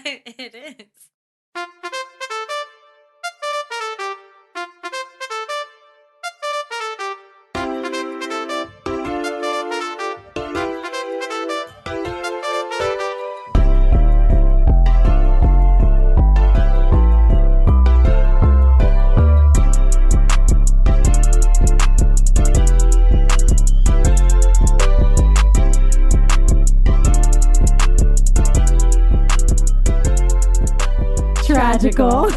It is. Tragical.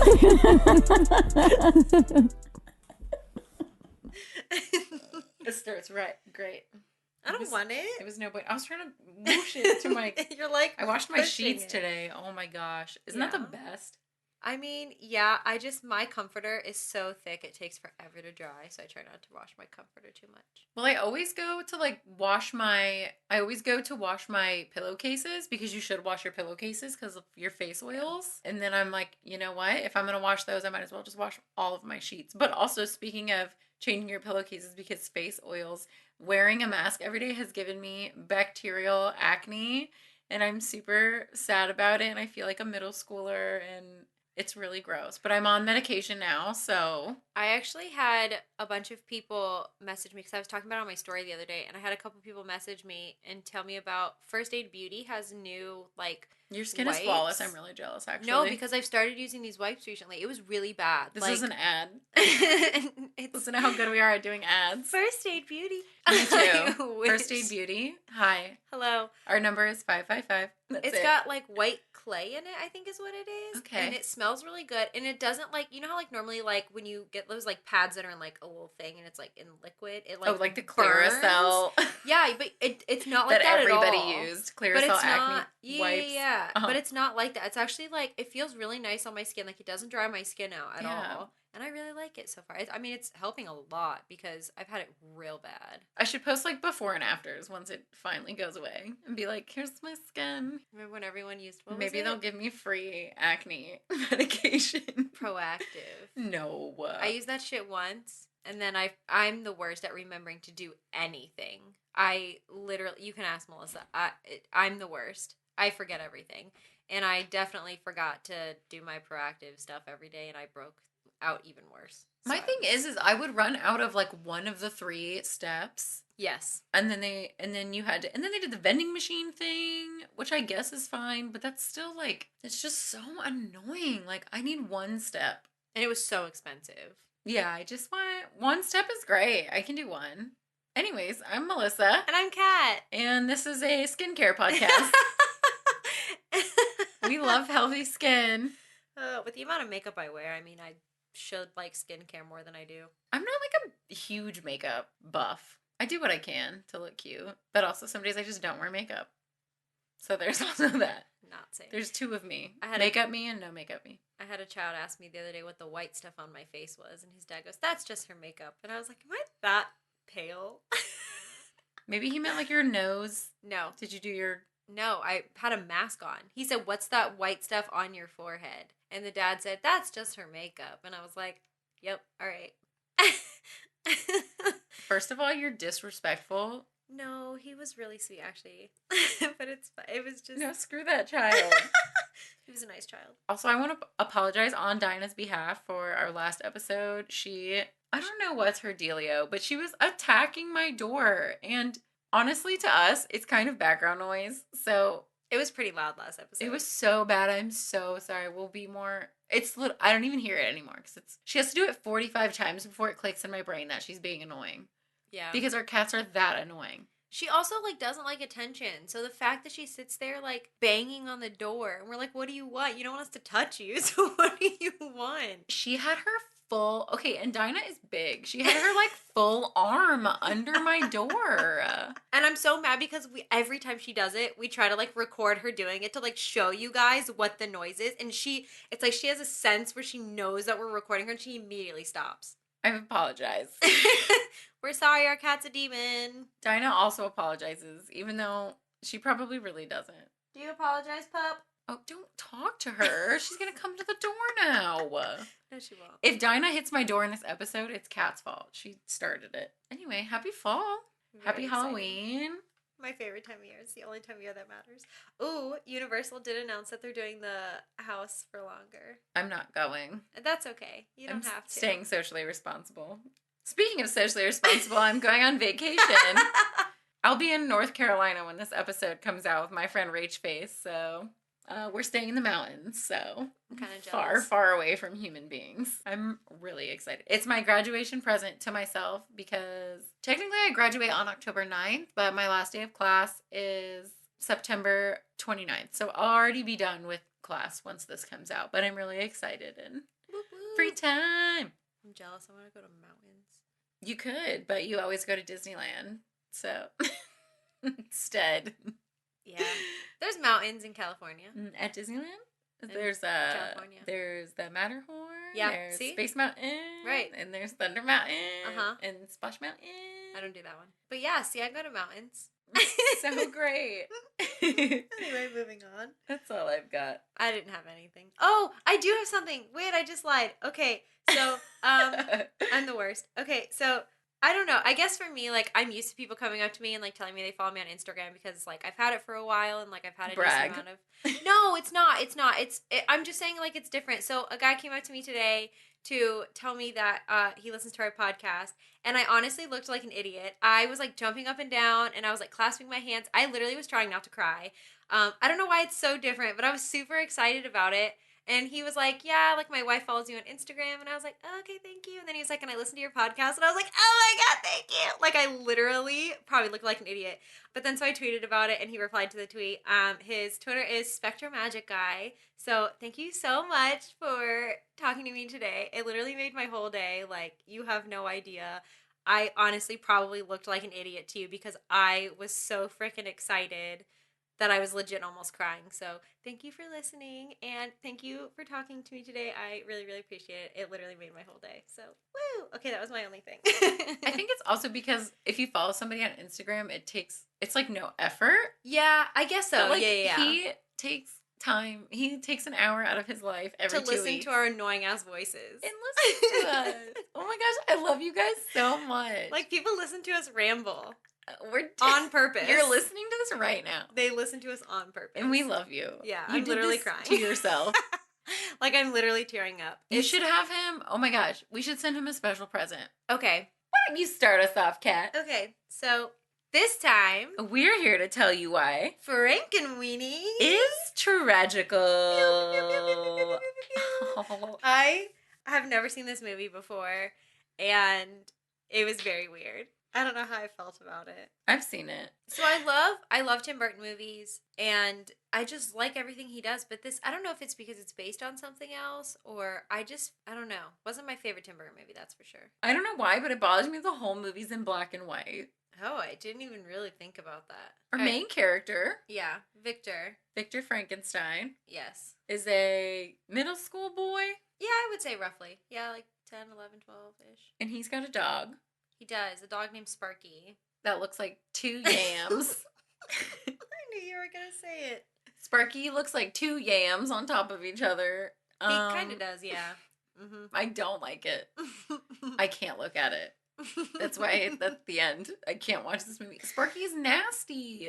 It starts right. Great. I don't want it. It was no point. I was trying to whoosh it to my. You're like, I washed my sheets it today. Oh my gosh. Isn't that the best? I mean, yeah, my comforter is so thick it takes forever to dry, so I try not to wash my comforter too much. Well, I always go to wash my pillowcases because you should wash your pillowcases because of your face oils. And then I'm like, you know what? If I'm going to wash those, I might as well just wash all of my sheets. But also, speaking of changing your pillowcases because face oils, wearing a mask every day has given me bacterial acne. And I'm super sad about it. And I feel like a middle schooler and it's really gross, but I'm on medication now, so. I actually had a bunch of people message me because I was talking about it on my story the other day, and I had a couple people message me and tell me about First Aid Beauty has new, like, your skin wipes. is flawless. I'm really jealous, actually. No, because I've started using these wipes recently. It was really bad. This is an ad. Listen to how good we are at doing ads. First Aid Beauty. Me too. First Aid Beauty. Hi. Hello. Our number is 555. It's got like white clay in it, I think is what it is. Okay. And it smells really good. And it doesn't like, you know how like normally like when you get those like pads that are in like a little thing and it's like in liquid, it like like the burns. Claricel. Yeah, but it's not like that at all. That everybody used. Claricel acne wipes. Yeah. But it's not like that. It's actually like, it feels really nice on my skin. Like it doesn't dry my skin out at all. And I really like it so far. I mean, it's helping a lot because I've had it real bad. I should post like before and afters once it finally goes away and be like, here's my skin. Remember when everyone used Maybe they'll give me free acne medication. Proactive. No. I used that shit once and then I'm the worst at remembering to do anything. I literally, you can ask Melissa. I'm the worst. I forget everything. And I definitely forgot to do my proactive stuff every day and I broke out even worse. So my thing is I would run out of like one of the 3 steps. Yes. And then they did the vending machine thing, which I guess is fine, but that's still like, it's just so annoying. Like I need 1 step. And it was so expensive. Yeah, I just want 1 step is great. I can do 1. Anyways, I'm Melissa. And I'm Kat. And this is a skincare podcast. We love healthy skin. With the amount of makeup I wear, I mean, I should like skincare more than I do. I'm not like a huge makeup buff. I do what I can to look cute, but also some days I just don't wear makeup. So there's also that. Not safe. There's 2 of me. Makeup me and no makeup me. I had a child ask me the other day what the white stuff on my face was, and his dad goes, "That's just her makeup." And I was like, "Am I that pale?" Maybe he meant like your nose. No. Did you do your... No, I had a mask on. He said, "What's that white stuff on your forehead?" And the dad said, "That's just her makeup." And I was like, "Yep, all right." First of all, you're disrespectful. No, he was really sweet, actually. But it was just... No, screw that child. He was a nice child. Also, I want to apologize on Dinah's behalf for our last episode. I don't know what's her dealio, but she was attacking my door. And honestly, to us, it's kind of background noise. So it was pretty loud last episode. It was so bad. I'm so sorry. We'll be more... I don't even hear it anymore because she has to do it 45 times before it clicks in my brain that she's being annoying. Yeah. Because our cats are that annoying. She also, like, doesn't like attention. So the fact that she sits there, like, banging on the door, and we're like, what do you want? You don't want us to touch you, so what do you want? She had her full... Okay, and Dinah is big. She had her, like, full arm under my door. And I'm so mad because every time she does it, we try to, like, record her doing it to, like, show you guys what the noise is. And it's like she has a sense where she knows that we're recording her, and she immediately stops. I apologize. We're sorry, our cat's a demon. Dinah also apologizes, even though she probably really doesn't. Do you apologize, pup? Oh, don't talk to her. She's going to come to the door now. No, she won't. If Dinah hits my door in this episode, it's Kat's fault. She started it. Anyway, happy fall. Happy Halloween. My favorite time of year. It's the only time of year that matters. Ooh, Universal did announce that they're doing the house for longer. I'm not going. That's okay. You don't I'm have to. staying socially responsible. Speaking of socially responsible, I'm going on vacation. I'll be in North Carolina when this episode comes out with my friend Rach Face, so we're staying in the mountains, so I'm kind of far, jealous. far away from human beings. I'm really excited. It's my graduation present to myself because technically I graduate on October 9th, but my last day of class is September 29th, so I'll already be done with class once this comes out, but I'm really excited and Whoop, whoop. free time. I'm jealous. I want to go to mountains. You could, but you always go to Disneyland, so instead. Yeah. There's mountains in California. At Disneyland? In There's California. there's the Matterhorn. Yeah, There's see? Space Mountain. Right. And there's Thunder Mountain. Uh-huh. And Splash Mountain. I don't do that one. But yeah, see, I go to mountains. So great. Anyway, moving on. That's all I've got. I didn't have anything. Oh, I do have something. Wait, I just lied. Okay, so I'm the worst. Okay, so I don't know. I guess for me, like, I'm used to people coming up to me and like telling me they follow me on Instagram because like I've had it for a while and like I've had a Brag. decent amount of. No, it's not. It's not. I'm just saying like it's different. So a guy came up to me today to tell me that he listens to our podcast, and I honestly looked like an idiot. I was like jumping up and down, and I was like clasping my hands. I literally was trying not to cry. I don't know why it's so different, but I was super excited about it. And he was like, yeah, like my wife follows you on Instagram. And I was like, oh, okay, thank you. And then he was like, can I listen to your podcast? And I was like, oh my God, thank you. Like I literally probably looked like an idiot. But then so I tweeted about it and he replied to the tweet. His Twitter is Spectrum Magic Guy. So thank you so much for talking to me today. It literally made my whole day. Like you have no idea. I honestly probably looked like an idiot to you because I was so freaking excited that I was legit almost crying. So thank you for listening and thank you for talking to me today. I really, really appreciate it. It literally made my whole day. So woo! Okay, that was my only thing. I think it's also because if you follow somebody on Instagram, it's like no effort. Yeah, I guess so. But, like, yeah. He takes time. He takes an hour out of his life every to 2 listen weeks. to our annoying ass voices. And listen to us. Oh my gosh, I love you guys so much. Like people listen to us ramble. We're on purpose. You're listening to this right now. They listen to us on purpose. And we love you. Yeah, you I'm did literally this crying. to yourself. Like I'm literally tearing up. You should have him. Oh my gosh, we should send him a special present. Okay. Why don't you start us off, Kat? Okay, so this time we're here to tell you why Frankenweenie is tragical. I have never seen this movie before, and it was very weird. I don't know how I felt about it. I've seen it. So I love Tim Burton movies, and I just like everything he does, but this, I don't know if it's because it's based on something else, or I don't know. Wasn't my favorite Tim Burton movie, that's for sure. I don't know why, but it bothers me the whole movie's in black and white. Oh, I didn't even really think about that. Our main character, yeah, Victor Frankenstein, yes, is a middle school boy. Yeah, I would say roughly. Yeah, like 10, 11, 12-ish. And he's got a dog. He does. A dog named Sparky. That looks like 2 yams. I knew you were going to say it. Sparky looks like 2 yams on top of each other. He kind of does, yeah. Mm-hmm. I don't like it. I can't look at it. That's why at the end, I can't watch this movie. Sparky's nasty.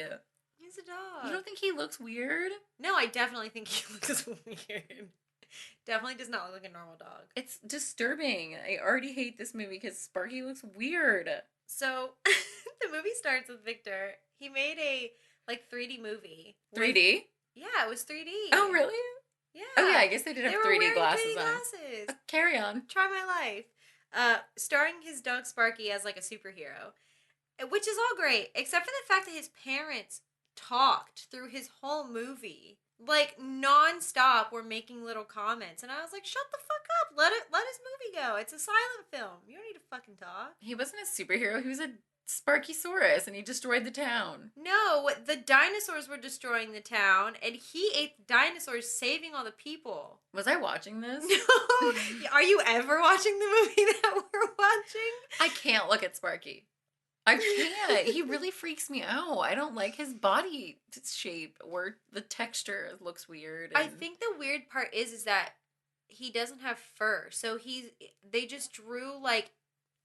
He's a dog. You don't think he looks weird? No, I definitely think he looks weird. Definitely does not look like a normal dog. It's disturbing. I already hate this movie because Sparky looks weird. So, the movie starts with Victor. He made a, 3D movie. 3D? Yeah, it was 3D. Oh, really? Yeah. Oh, yeah, I guess they did have 3D glasses 3D on. glasses. Carry on. Try my life. Starring his dog Sparky as, a superhero. Which is all great, except for the fact that his parents talked through his whole movie. Non-stop were making little comments, and I was like, shut the fuck up, let his movie go. It's a silent film. You don't need to fucking talk. He wasn't a superhero, he was a Sparkysaurus, and he destroyed the town. No, the dinosaurs were destroying the town, and he ate the dinosaurs, saving all the people. Was I watching this? No. Are you ever watching the movie that we're watching? I can't look at Sparky. I can't. He really freaks me out. I don't like his body shape or the texture looks weird. I think the weird part is that he doesn't have fur. So they just drew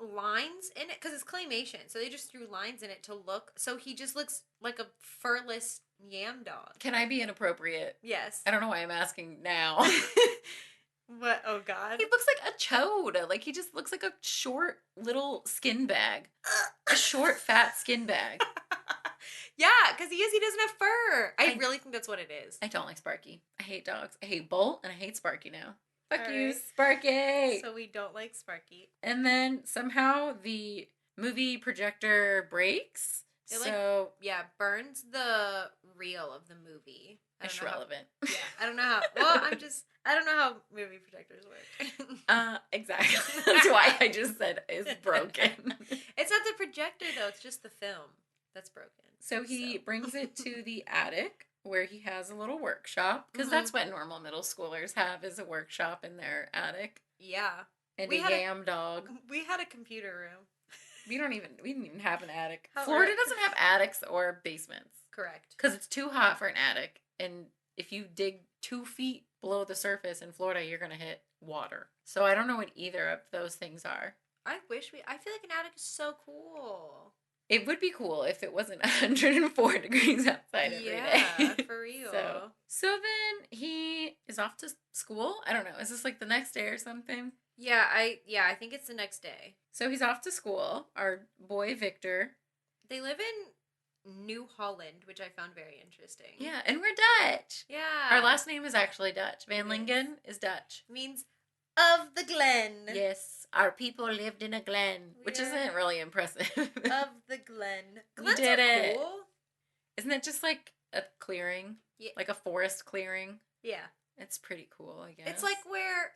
lines in it because it's claymation. So they just threw lines in it to look. So he just looks like a furless Yam Dog. Can I be inappropriate? Yes. I don't know why I'm asking now. What? Oh God. He looks like a chode. Like he just looks like a short little skin bag. A short fat skin bag. Yeah, because he doesn't have fur. I really think that's what it is. I don't like Sparky. I hate dogs. I hate Bolt and I hate Sparky now. Fuck All you, right. Sparky. So we don't like Sparky. And then somehow the movie projector breaks. It burns the reel of the movie. It's relevant. Yeah, I don't know how. Well, I don't know how movie projectors work. Exactly. That's why I just said it's broken. It's not the projector though; it's just the film that's broken. So he brings it to the attic where he has a little workshop because that's what normal middle schoolers have is a workshop in their attic. Yeah, and a Yam Dog. We had a computer room. We didn't even have an attic. Florida doesn't have attics or basements. Correct. Because it's too hot for an attic. And if you dig 2 feet below the surface in Florida, you're going to hit water. So I don't know what either of those things are. I feel like an attic is so cool. It would be cool if it wasn't 104 degrees outside every day. Yeah, for real. So then he is off to school. I don't know. Is this like the next day or something? Yeah, I think it's the next day. So he's off to school. Our boy Victor. They live in New Holland, which I found very interesting. Yeah, and we're Dutch. Yeah. Our last name is actually Dutch. Van Lingen is Dutch. Means of the glen. Yes, our people lived in a glen, which isn't really impressive. Of the glen. We did it. Cool. Isn't it just like a clearing? Yeah. Like a forest clearing? Yeah. It's pretty cool, I guess. It's like where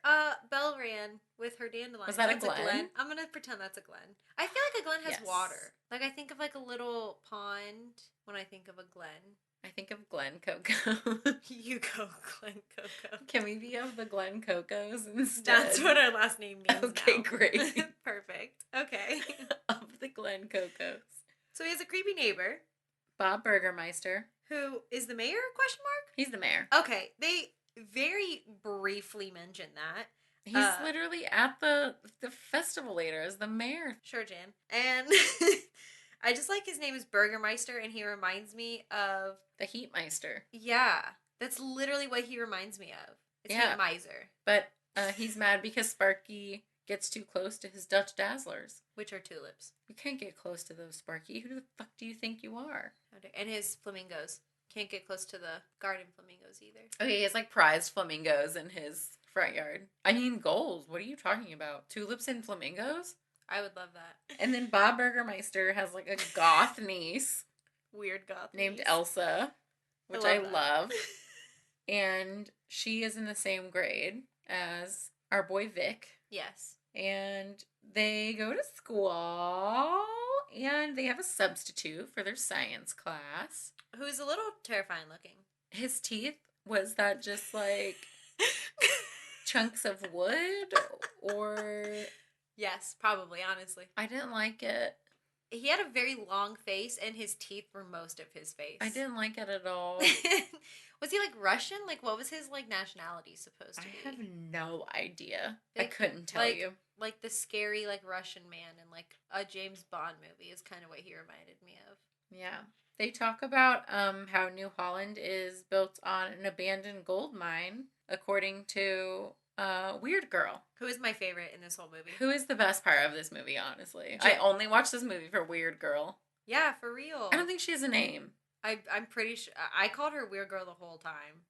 Belle ran with her dandelion. Was that a glen? I'm going to pretend that's a glen. I feel like a glen has water. Like I think of like a little pond when I think of a glen. I think of Glen Coco. You go Glen Coco. Can we be of the Glen Cocos instead? That's what our last name means. Okay, now. Great. Perfect. Okay. Of the Glen Cocos. So he has a creepy neighbor. Bob Burgermeister. Who is the mayor? Question mark? He's the mayor. Okay. They very briefly mention that. He's literally at the festival later as the mayor. Sure, Jan. And I just like his name is Burgermeister, and he reminds me of the Heatmeister. Yeah, that's literally what he reminds me of. It's Heatmeister. But he's mad because Sparky gets too close to his Dutch Dazzlers, which are tulips. You can't get close to those, Sparky. Who the fuck do you think you are? And his flamingos. Can't get close to the garden flamingos either. Okay, he has like prized flamingos in his front yard. I mean, goals. What are you talking about? Tulips and flamingos? I would love that. And then Bob Burgermeister has like a goth niece. Weird goth named niece. Elsa, which I love. And she is in the same grade as our boy Vic. Yes. And they go to school and they have a substitute for their science class. Who's a little terrifying looking. His teeth, was that just like chunks of wood or... Yes, probably, honestly. I didn't like it. He had a very long face and his teeth were most of his face. I didn't like it at all. Was he like Russian? Like what was his like nationality supposed to be? I have no idea. I couldn't tell you. Like the scary like Russian man in like a James Bond movie is kind of what he reminded me of. Yeah. They talk about how New Holland is built on an abandoned gold mine, according to Weird Girl. Who is my favorite in this whole movie? Who is the best part of this movie, honestly? I only watched this movie for Weird Girl. Yeah, for real. I don't think she has a name. I'm pretty sure. I called her Weird Girl the whole time.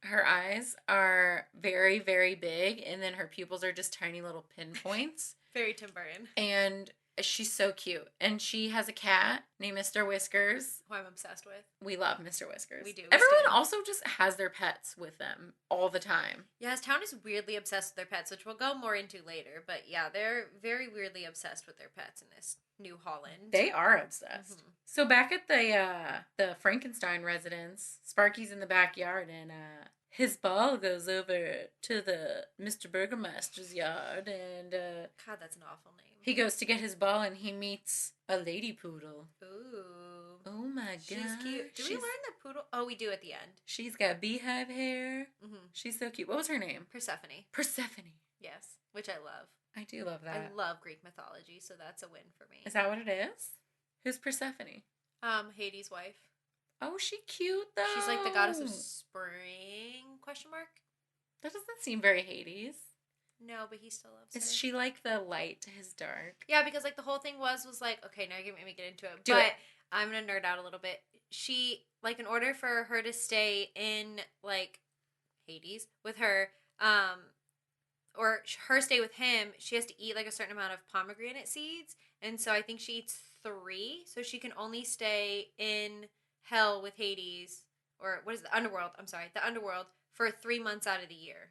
Her eyes are very, very big, and then her pupils are just tiny little pinpoints. Very Tim Burton. And she's so cute. And she has a cat named Mr. Whiskers. Who I'm obsessed with. We love Mr. Whiskers. We do. Everyone also just has their pets with them all the time. Yeah, his town is weirdly obsessed with their pets, which we'll go more into later. But yeah, they're very weirdly obsessed with their pets in this New Holland. They are obsessed. Mm-hmm. So back at the Frankenstein residence, Sparky's in the backyard and his ball goes over to the Mr. Burgermeister's yard and God, that's an awful name. He goes to get his ball and he meets a lady poodle. Ooh. Oh my god. She's cute. Do we learn the poodle? Oh, we do at the end. She's got beehive hair. Mm-hmm. She's so cute. What was her name? Persephone. Persephone. Yes, which I love. I do love that. I love Greek mythology, so that's a win for me. Is that what it is? Who's Persephone? Hades' wife. Oh, she cute though. She's like the goddess of spring? Question mark. That doesn't seem very Hades. No, but he still loves her. Is she like the light to his dark? Yeah, because like the whole thing was like, okay, now you're gonna make me get into it. Do but it. I'm gonna nerd out a little bit. She like in order for her to stay in like Hades with her, or her stay with him, she has to eat like a certain amount of pomegranate seeds, and so I think she eats 3, so she can only stay in hell with Hades, or what is it, the underworld? I'm sorry, the underworld for 3 months out of the year,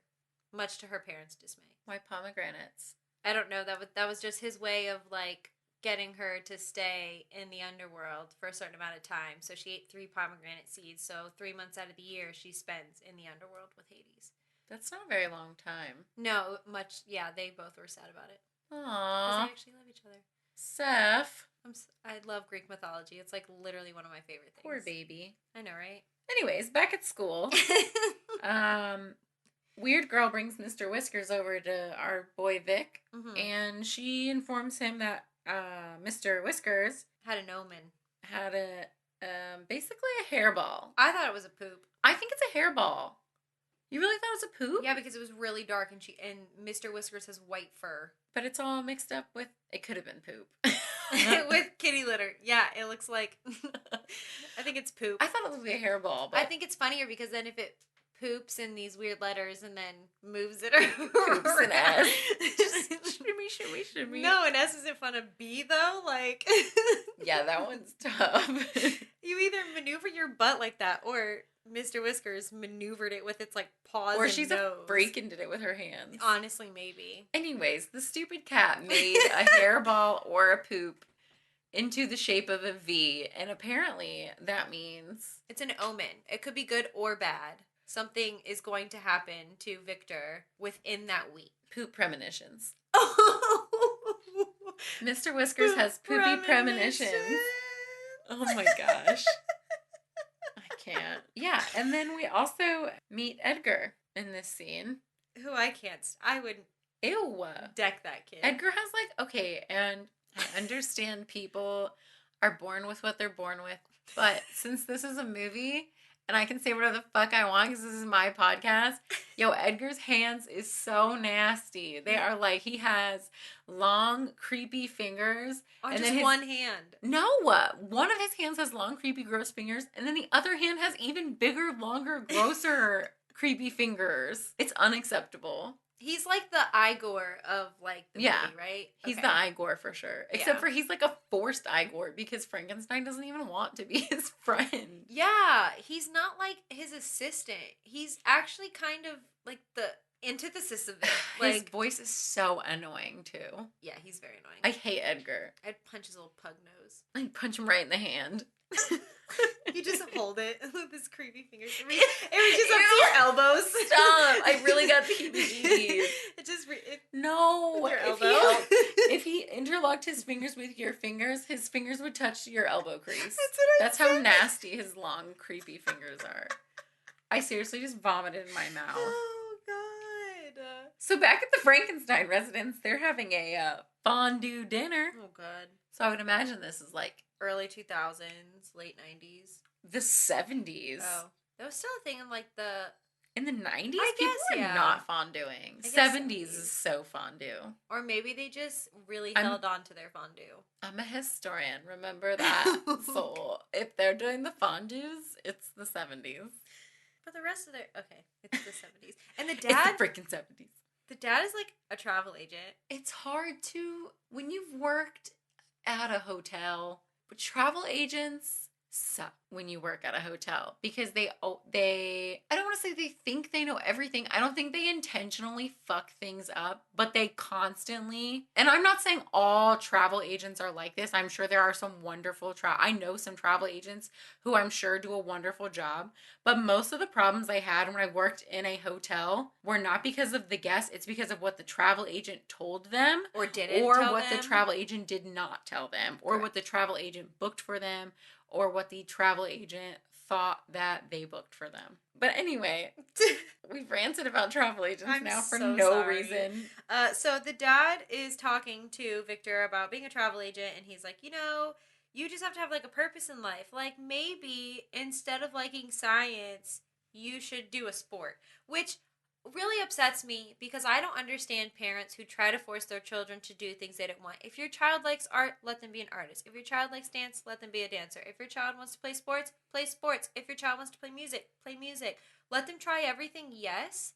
much to her parents' dismay. Why pomegranates? I don't know. That was just his way of like getting her to stay in the underworld for a certain amount of time. So she ate 3 pomegranate seeds. So 3 months out of the year she spends in the underworld with Hades. That's not a very long time. No, much. Yeah, they both were sad about it. Aww. Because they actually love each other. Seth. I love Greek mythology. It's like literally one of my favorite things. Poor baby. I know, right? Anyways, back at school. Weird girl brings Mr. Whiskers over to our boy Vic, and she informs him that Mr. Whiskers had an omen. Had a basically a hairball. I thought it was a poop. I think it's a hairball. You really thought it was a poop? Yeah, because it was really dark, and Mr. Whiskers has white fur. But it's all mixed up with. It could have been poop. With kitty litter. Yeah, it looks like. I think it's poop. I thought it was a hairball. But I think it's funnier because then if it poops in these weird letters and then moves it around. Poops an S. Just shimmy. No, an S isn't fun. A B though, like. Yeah, that one's tough. You either maneuver your butt like that, or Mr. Whiskers maneuvered it with its like paws. Or and she's nose. a freak and did it with her hands. Honestly, maybe. Anyways, the stupid cat made a hairball or a poop into the shape of a V, and apparently that means it's an omen. It could be good or bad. Something is going to happen to Victor within that week. Poop premonitions. Mr. Whiskers has poopy premonitions. Oh my gosh. I can't. Yeah, and then we also meet Edgar in this scene. Who I would Ew. Deck that kid. Edgar has like, okay, and I understand people are born with what they're born with, but since this is a movie and I can say whatever the fuck I want because this is my podcast, yo, Edgar's hands is so nasty. They are like, he has long, creepy fingers. On and just one hand. No, one of his hands has long, creepy, gross fingers, and then the other hand has even bigger, longer, grosser, creepy fingers. It's unacceptable. He's like the Igor of like the movie, right? He's the Igor for sure. Except for he's like a forced Igor because Frankenstein doesn't even want to be his friend. Yeah, he's not like his assistant. He's actually kind of like the antithesis of it. Like, his voice is so annoying too. Yeah, he's very annoying. I hate Edgar. I'd punch his little pug nose. I'd punch him right in the hand. You just hold it with his creepy fingers. It reaches up to your elbows. Stop! I really got the heebie-jeebies. No. Your elbow. If he interlocked his fingers with your fingers, his fingers would touch your elbow crease. That's how nasty his long, creepy fingers are. I seriously just vomited in my mouth. Oh, God. So back at the Frankenstein residence, they're having a fondue dinner. Oh, God. So I would imagine this is like early 2000s, late 90s. The 70s. Oh. That was still a thing in like in the 90s? I People guess, were not fondueing. 70s is so fondue. Or maybe they just really held on to their fondue. I'm a historian. Remember that. So if they're doing the fondues, it's the 70s. But the rest of it's the 70s. And the dad... It's the freaking 70s. The dad is like a travel agent. It's hard to... When you've worked at a hotel, but travel agents suck when you work at a hotel because they I don't want to say they think they know everything. I don't think they intentionally fuck things up, but they constantly, and I'm not saying all travel agents are like this. I'm sure there are some wonderful I know some travel agents who I'm sure do a wonderful job, but most of the problems I had when I worked in a hotel were not because of the guests. It's because of what the travel agent told them or didn't or tell what them. The travel agent did not tell them or what the travel agent booked for them or what the travel agent thought that they booked for them. But anyway, we've ranted about travel agents I'm now for so no sorry. reason. So the dad is talking to Victor about being a travel agent, and he's like, you just have to have like a purpose in life. Like maybe instead of liking science, you should do a sport, which really upsets me because I don't understand parents who try to force their children to do things they don't want. If your child likes art, let them be an artist. If your child likes dance, let them be a dancer. If your child wants to play sports, play sports. If your child wants to play music, play music. Let them try everything, yes,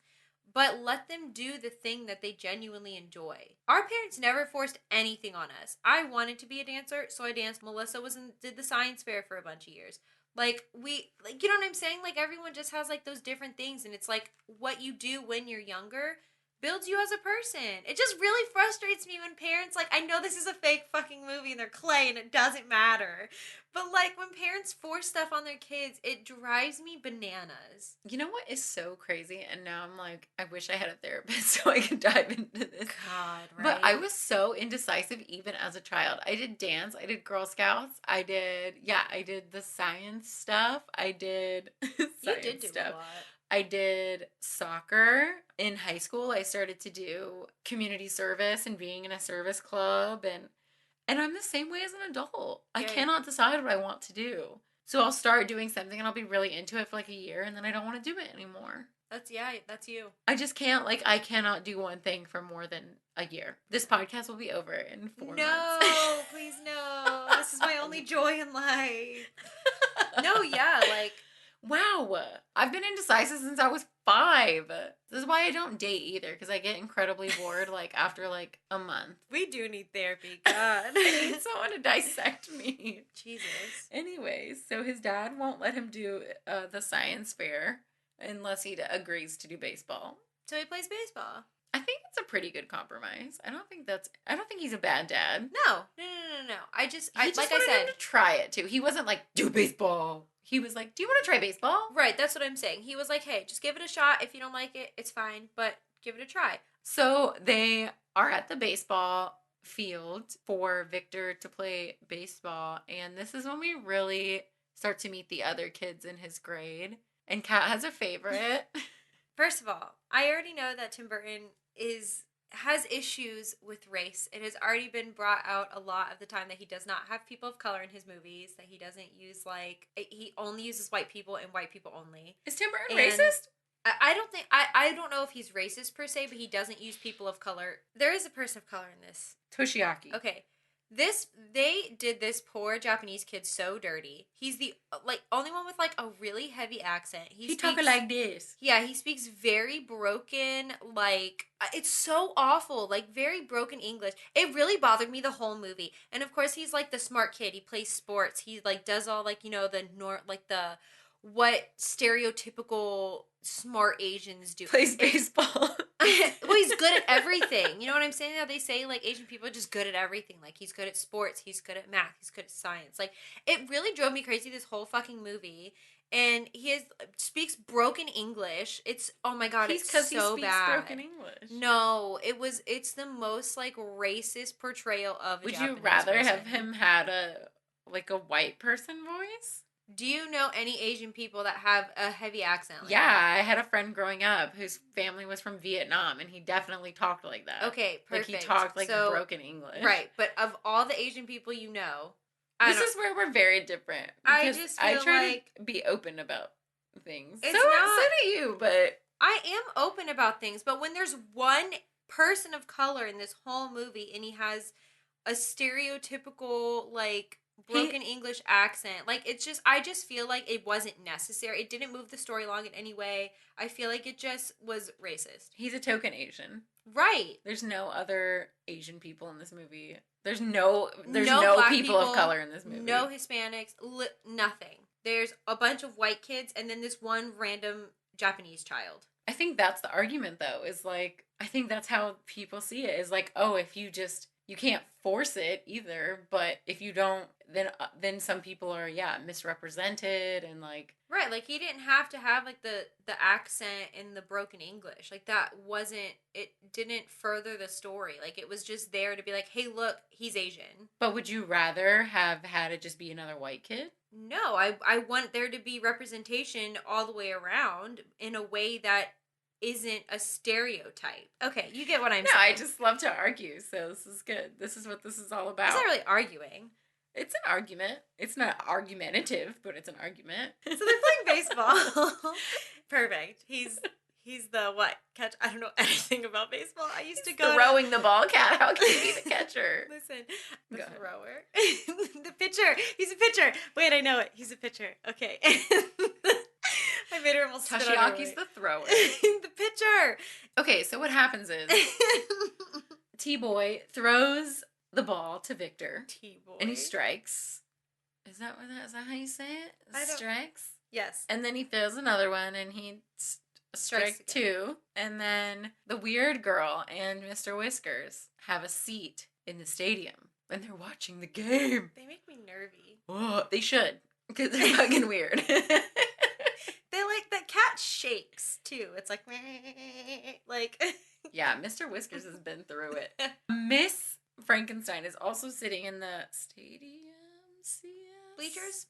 but let them do the thing that they genuinely enjoy. Our parents never forced anything on us. I wanted to be a dancer, so I danced. Melissa did the science fair for a bunch of years. You know what I'm saying? Like everyone just has like those different things, and it's like what you do when you're younger builds you as a person. It just really frustrates me when parents, like, I know this is a fake fucking movie and they're clay and it doesn't matter, but like when parents force stuff on their kids, it drives me bananas. You know what is so crazy? And now I'm like, I wish I had a therapist so I could dive into this. God, right? But I was so indecisive even as a child. I did dance, I did Girl Scouts, I did the science stuff, I did you did do a lot. I did soccer. In high school, I started to do community service and being in a service club, and I'm the same way as an adult. I cannot decide what I want to do. So I'll start doing something and I'll be really into it for like a year and then I don't want to do it anymore. That's you. I just can't, I cannot do one thing for more than a year. This podcast will be over in 4 months. No, please no. This is my only joy in life. No, yeah, like, wow. I've been indecisive since I was 5. This is why I don't date either, because I get incredibly bored, after, a month. We do need therapy, God. I need someone to dissect me. Jesus. Anyways, so his dad won't let him do the science fair unless he agrees to do baseball. So he plays baseball. I think it's a pretty good compromise. I don't think he's a bad dad. No. I just wanted him to try it too. He wasn't like, do baseball. He was like, do you want to try baseball? Right, that's what I'm saying. He was like, hey, just give it a shot. If you don't like it, it's fine, but give it a try. So they are at the baseball field for Victor to play baseball, and this is when we really start to meet the other kids in his grade. And Kat has a favorite. First of all, I already know that Tim Burton has issues with race. It has already been brought out a lot of the time that he does not have people of color in his movies, that he doesn't use he only uses white people and white people only. Is Tim Burton racist? I don't know if he's racist per se, but he doesn't use people of color. There is a person of color in this. Toshiaki. Okay. They did this poor Japanese kid so dirty. He's the only one with a really heavy accent. He talking like this. Yeah, he speaks very broken, it's so awful, very broken English. It really bothered me the whole movie. And of course he's the smart kid. He plays sports. He does all the what stereotypical smart Asians do. Plays baseball. Well, he's good at everything. You know what I'm saying? How they say Asian people are just good at everything. He's good at sports, he's good at math, he's good at science. It really drove me crazy this whole fucking movie. And speaks broken English. It's, oh my God, it's so bad. Because he speaks broken English. No, it's the most racist portrayal of a Would Japanese you rather person. have him had a white person voice? Do you know any Asian people that have a heavy accent that? I had a friend growing up whose family was from Vietnam, and he definitely talked like that. Okay, perfect. He talked broken English. Right, but of all the Asian people you know... This is where we're very different. I just feel I try to be open about things. So do you, but... I am open about things, but when there's one person of color in this whole movie, and he has a stereotypical, broken English accent. I just feel like it wasn't necessary. It didn't move the story along in any way. I feel like it just was racist. He's a token Asian. Right. There's no other Asian people in this movie. There's no people of color in this movie. No Hispanics, nothing. There's a bunch of white kids and then this one random Japanese child. I think that's the argument though, is I think that's how people see it, is oh, if you just You can't force it either, but if you don't, then some people are misrepresented and like Right, like he didn't have to have like the accent and the broken English. Like that wasn't it didn't further the story. Like it was just there to be like, "Hey, look, he's Asian." But would you rather have had it just be another white kid? No, I want there to be representation all the way around in a way that isn't a stereotype. Okay, you get what I'm No, I saying. just love to argue, so this is good. This is what this is all It's not about. really arguing. It's an argument. It's not argumentative, but it's an argument. So they're playing baseball. Perfect. He's the what? Catch I don't know anything about baseball. I used to go Throwing the ball, cat. How can he be the catcher? Listen, the Go ahead. thrower. The pitcher. He's a pitcher. Wait, I know it. He's a pitcher. Okay. I made her almost spit on her Tashiyaki's way. the thrower. The pitcher. Okay, so what happens is T-Boy throws the ball to Victor. T-Boy. And he strikes. Is that how you say it? Strikes? Yes. And then he throws another one and he strikes two. And then the weird girl and Mr. Whiskers have a seat in the stadium. And they're watching the game. They make me nervy. Oh, they should. Because they're fucking weird. They like that cat shakes too. It's like like yeah, Mr. Whiskers has been through it. Miss Frankenstein is also sitting in the stadium bleachers.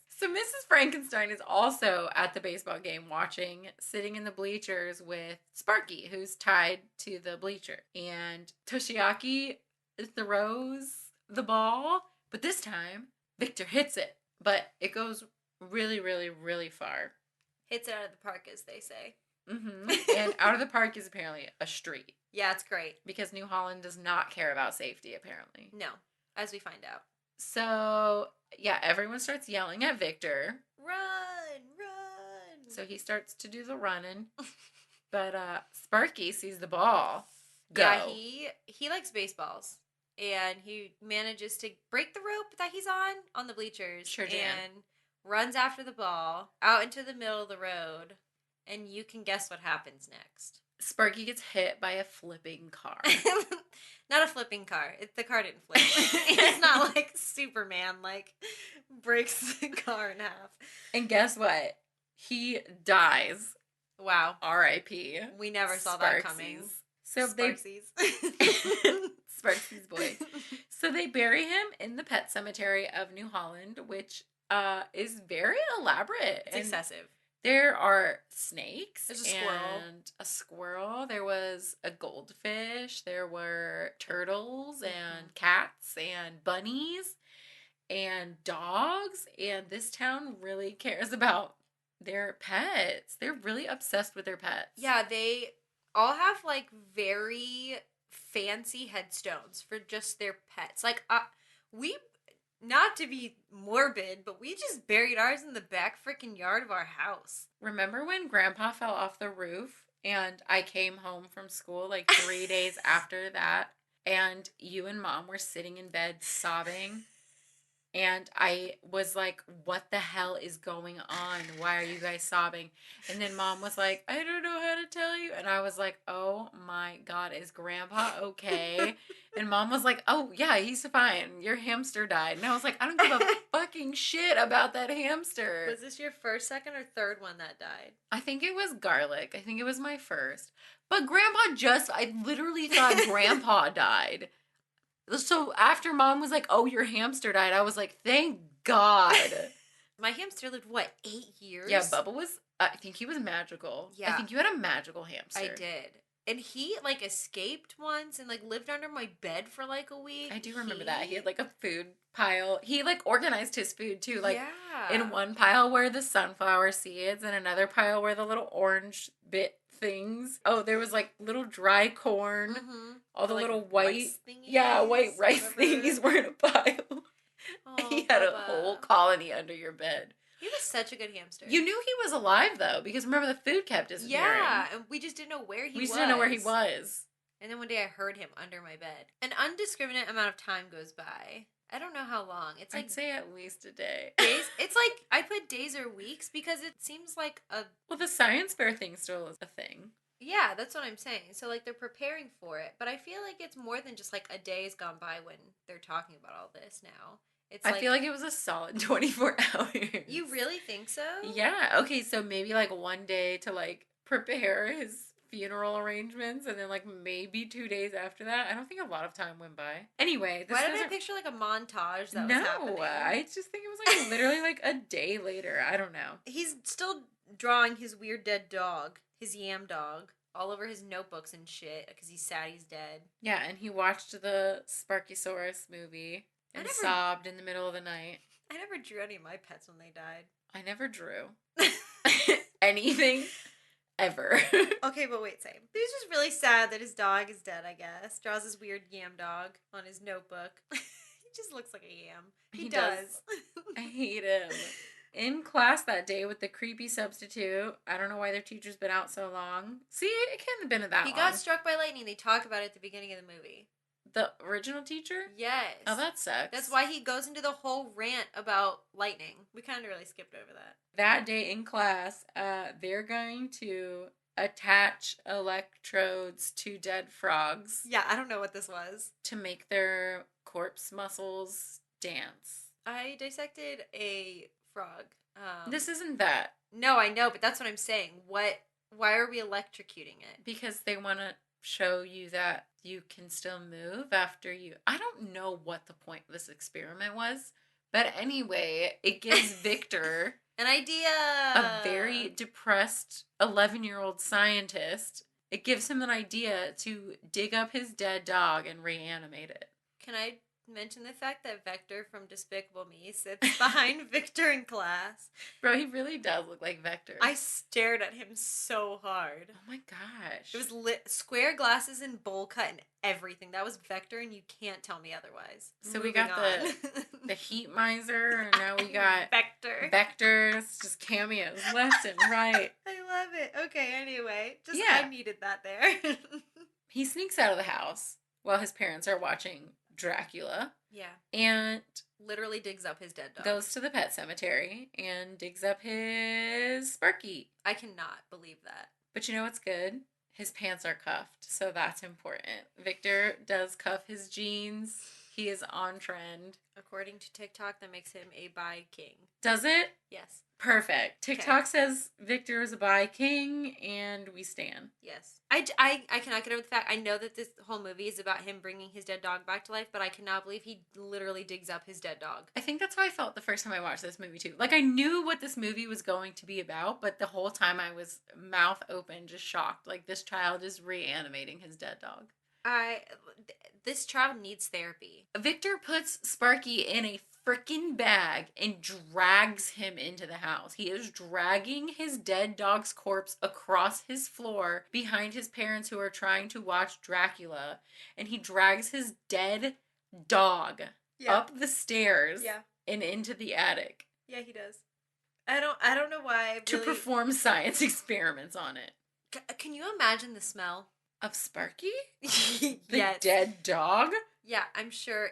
So Mrs. Frankenstein is also at the baseball game watching, sitting in the bleachers with Sparky, who's tied to the bleacher. And Toshiaki throws the ball, but this time Victor hits it. But it goes really, really, really far. Hits it out of the park, as they say. Mm-hmm. And out of the park is apparently a street. Yeah, it's great. Because New Holland does not care about safety, apparently. No, as we find out. So, yeah, everyone starts yelling at Victor. Run, run. So he starts to do the running. But Sparky sees the ball go. Yeah, he likes baseballs. And he manages to break the rope that he's on the bleachers. Sure did. And runs after the ball out into the middle of the road. And you can guess what happens next. Sparky gets hit by a flipping car. Not a flipping car. The car didn't flip. It's not like Superman, like, breaks the car in half. And guess what? He dies. Wow. R.I.P. We never saw that coming. So Sparksies. Sparky's boy. So they bury him in the pet cemetery of New Holland, which is very elaborate. It's excessive. There are snakes. There's a squirrel. And a squirrel. There was a goldfish. There were turtles and cats and bunnies and dogs. And this town really cares about their pets. They're really obsessed with their pets. Yeah, they all have like very fancy headstones for just their pets. Like, we, not to be morbid, but we just buried ours in the back freaking yard of our house. Remember when Grandpa fell off the roof and I came home from school like 3 days after that and you and Mom were sitting in bed sobbing? And I was like, what the hell is going on? Why are you guys sobbing? And then Mom was like, I don't know how to tell you. And I was like, oh my God, is Grandpa okay? And Mom was like, oh yeah, he's fine. Your hamster died. And I was like, I don't give a fucking shit about that hamster. Was this your first, second, or third one that died? I think it was Garlic. I think it was my first. But I literally thought Grandpa died. So after Mom was like, oh, your hamster died, I was like, thank God. My hamster lived, what, 8 years? Yeah, Bubba was, I think he was magical. Yeah. I think you had a magical hamster. I did. And he, like, escaped once and, like, lived under my bed for, like, a week. I do remember that. He had, like, a food pile. He, like, organized his food, too. Like, in one pile were the sunflower seeds and another pile were the little orange bit things. Oh, there was, like, little dry corn. Mm-hmm. All the like, little white, white rice whatever. thingies were in a pile. Oh, he had a Bubba. whole colony under your bed. He was such a good hamster. You knew he was alive, though, because remember the food kept disappearing. Yeah, and we just didn't know where he was. We just didn't know where he was. And then one day I heard him under my bed. An undiscriminate amount of time goes by. I don't know how long. It's like I'd say at least a day. days. It's like I put days or weeks because it seems like a... Well, the science fair thing still is a thing. Yeah, that's what I'm saying. So like they're preparing for it, but I feel like it's more than just like a day's gone by when they're talking about all this now. It's I feel like like it was a solid 24 hours. you really think so? Yeah. Okay, so maybe like one day to like prepare his funeral arrangements and then like maybe 2 days after that. I don't think a lot of time went by. Anyway, this Why did I doesn't. picture like a montage that was No, happening? I just think it was like literally like a day later. I don't know. He's still drawing his weird dead dog, his Yam Dog, all over his notebooks and shit because he's sad he's dead. Yeah, and he watched the Sparkysaurus movie I and never, sobbed in the middle of the night. I never drew any of my pets when they died. I never drew anything ever. Okay, but wait, same. He's just really sad that his dog is dead, I guess. Draws his weird yam dog on his notebook. He just looks like a yam. He does. I hate him. In class that day with the creepy substitute, I don't know why their teacher's been out so long. See, it can't have been that He long. got struck by lightning. They talk about it at the beginning of the movie. The original teacher? Yes. Oh, that sucks. That's why he goes into the whole rant about lightning. We kind of really skipped over that. That day in class, they're going to attach electrodes to dead frogs. Yeah, I don't know what this was. To make their corpse muscles dance. I dissected a frog. This isn't that. No, I know, but that's what I'm saying. What? Why are we electrocuting it? Because they want to show you that you can still move after you. I don't know what the point of this experiment was, but anyway, it gives Victor an idea. A very depressed 11-year-old scientist. It gives him an idea to dig up his dead dog and reanimate it. Can I mention the fact that Vector from Despicable Me sits behind Victor in class? Bro, he really does look like Vector. I stared at him so hard. Oh my gosh. It was square glasses and bowl cut and everything. That was Vector, and you can't tell me otherwise. So we got the heat miser, and now we got Vector. Vectors, just cameos left and right. I love it. Okay, anyway, Yeah. I needed that there. He sneaks out of the house while his parents are watching Dracula. Yeah. And literally digs up his dead dog. goes to the pet cemetery and digs up his Sparky. I cannot believe that. But you know what's good? His pants are cuffed, so that's important. Victor does cuff his jeans. He is on trend. According to TikTok, that makes him a bi king. Does it? Yes. Perfect. TikTok says Victor is a bi king, and we stan. Yes. I cannot get over the fact. I know that this whole movie is about him bringing his dead dog back to life, but I cannot believe he literally digs up his dead dog. I think that's how I felt the first time I watched this movie, too. Like, I knew what this movie was going to be about, but the whole time I was mouth open, just shocked. Like, this child is reanimating his dead dog. This child needs therapy. Victor puts Sparky in a freaking bag and drags him into the house. He is dragging his dead dog's corpse across his floor behind his parents who are trying to watch Dracula, and he drags his dead dog up the stairs and into the attic. Yeah, he does. I don't know why. To perform science experiments on it. Can you imagine the smell? Of Sparky? The dead dog? Yeah, I'm sure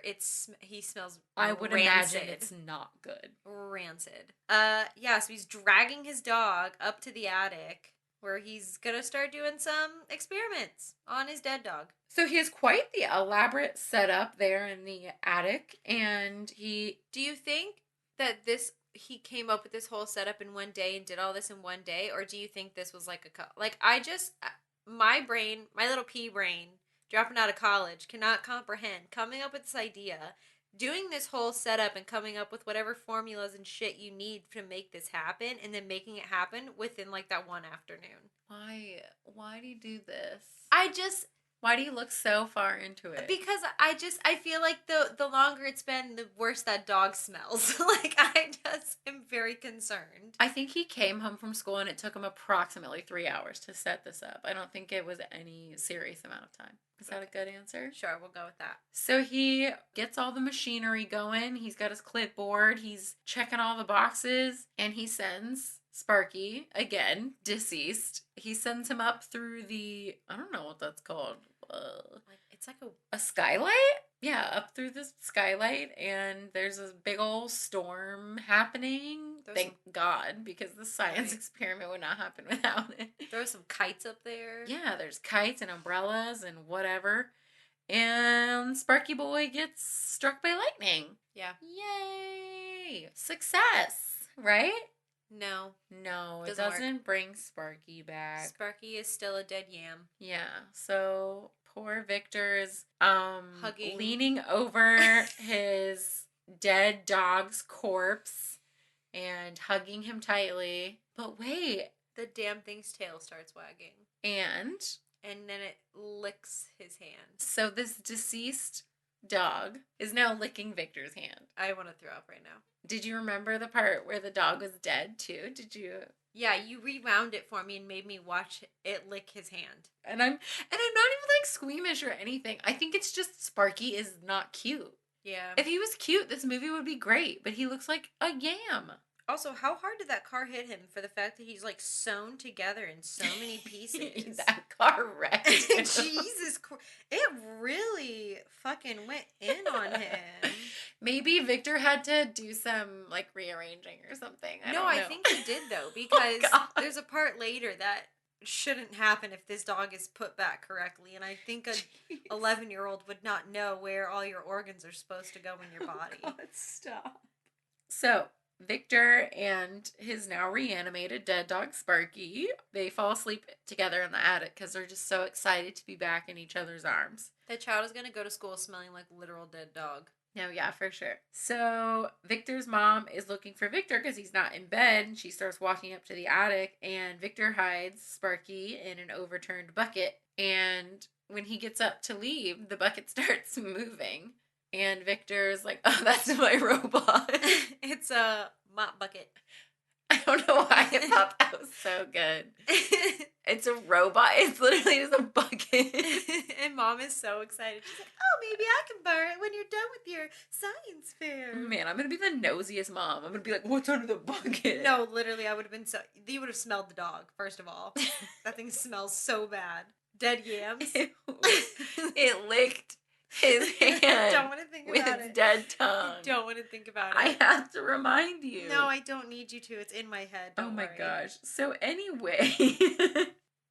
he smells I would rancid. imagine it's not good. Rancid. Yeah, so he's dragging his dog up to the attic where he's gonna start doing some experiments on his dead dog. So he has quite the elaborate setup there in the attic, and he... Do you think that he came up with this whole setup in one day and did all this in one day, or do you think this was like my brain, my little pea brain, dropping out of college, cannot comprehend coming up with this idea, doing this whole setup and coming up with whatever formulas and shit you need to make this happen, and then making it happen within like that one afternoon. Why do you do this? Why do you look so far into it? Because I feel like the longer it's been, the worse that dog smells. Like, I just am very concerned. I think he came home from school and it took him approximately 3 hours to set this up. I don't think it was any serious amount of time. Is that a good answer? Sure, we'll go with that. So he gets all the machinery going. He's got his clipboard. He's checking all the boxes. And he sends Sparky, again, deceased. He sends him up through I don't know what that's called. It's like a skylight? Yeah, up through the skylight, and there's a big old storm happening. Thank God, because the science experiment would not happen without it. There are some kites up there. Yeah, there's kites and umbrellas and whatever. And Sparky Boy gets struck by lightning. Yeah. Yay! Success, right? No. No, it doesn't bring Sparky back. Sparky is still a dead yam. Yeah, so poor Victor's hugging, leaning over his dead dog's corpse and hugging him tightly. But wait. The damn thing's tail starts wagging. And then it licks his hand. So this deceased dog is now licking Victor's hand. I want to throw up right now. Did you remember the part where the dog was dead too? Did you? Yeah, you rewound it for me and made me watch it lick his hand. And I'm not even like squeamish or anything. I think it's just Sparky is not cute. Yeah. If he was cute, this movie would be great, but he looks like a yam. Also, how hard did that car hit him for the fact that he's like sewn together in so many pieces? That car wrecked him. Jesus Christ. It really fucking went in on him. Maybe Victor had to do some like rearranging or something. I think he did though, because there's a part later that shouldn't happen if this dog is put back correctly, and I think a 11-year-old would not know where all your organs are supposed to go in your body. God, stop. So Victor and his now reanimated dead dog Sparky, they fall asleep together in the attic because they're just so excited to be back in each other's arms. That child is going to go to school smelling like literal dead dog. No, yeah, for sure. So Victor's mom is looking for Victor because he's not in bed, and she starts walking up to the attic, and Victor hides Sparky in an overturned bucket, and when he gets up to leave, the bucket starts moving. And Victor's like, oh, that's my robot. It's a mop bucket. I don't know why I thought that was so good. It's a robot. It's literally just a bucket. And Mom is so excited. She's like, oh, maybe I can borrow it when you're done with your science fair. Man, I'm going to be the nosiest mom. I'm going to be like, what's under the bucket? No, literally, I would have been so... You would have smelled the dog, first of all. That thing smells so bad. Dead yams. It licked his hand. I don't want to think about it. With its dead tongue. I don't want to think about it. I have to remind you. No, I don't need you to. It's in my head. Don't worry. Gosh. So anyway,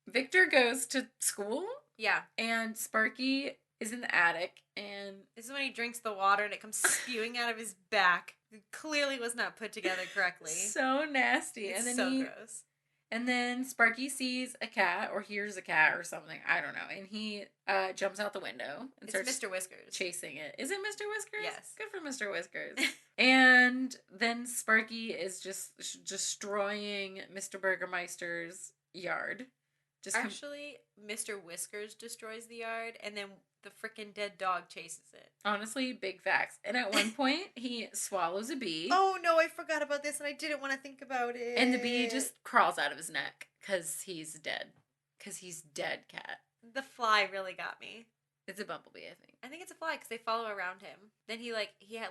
Victor goes to school. Yeah. And Sparky is in the attic. And this is when he drinks the water and it comes spewing out of his back. It clearly was not put together correctly. So nasty. It's and then gross. And then Sparky sees a cat or hears a cat or something. I don't know. And he jumps out the window and starts Mr. Whiskers chasing it. Is it Mr. Whiskers? Yes. Good for Mr. Whiskers. And then Sparky is just destroying Mr. Burgermeister's yard. Actually, Mr. Whiskers destroys the yard, and then the freaking dead dog chases it. Honestly, big facts. And at one point, he swallows a bee. Oh, no, I forgot about this, and I didn't want to think about it. And the bee just crawls out of his neck because he's dead. Because he's dead, cat. The fly really got me. It's a bumblebee, I think. I think it's a fly because they follow around him. Then he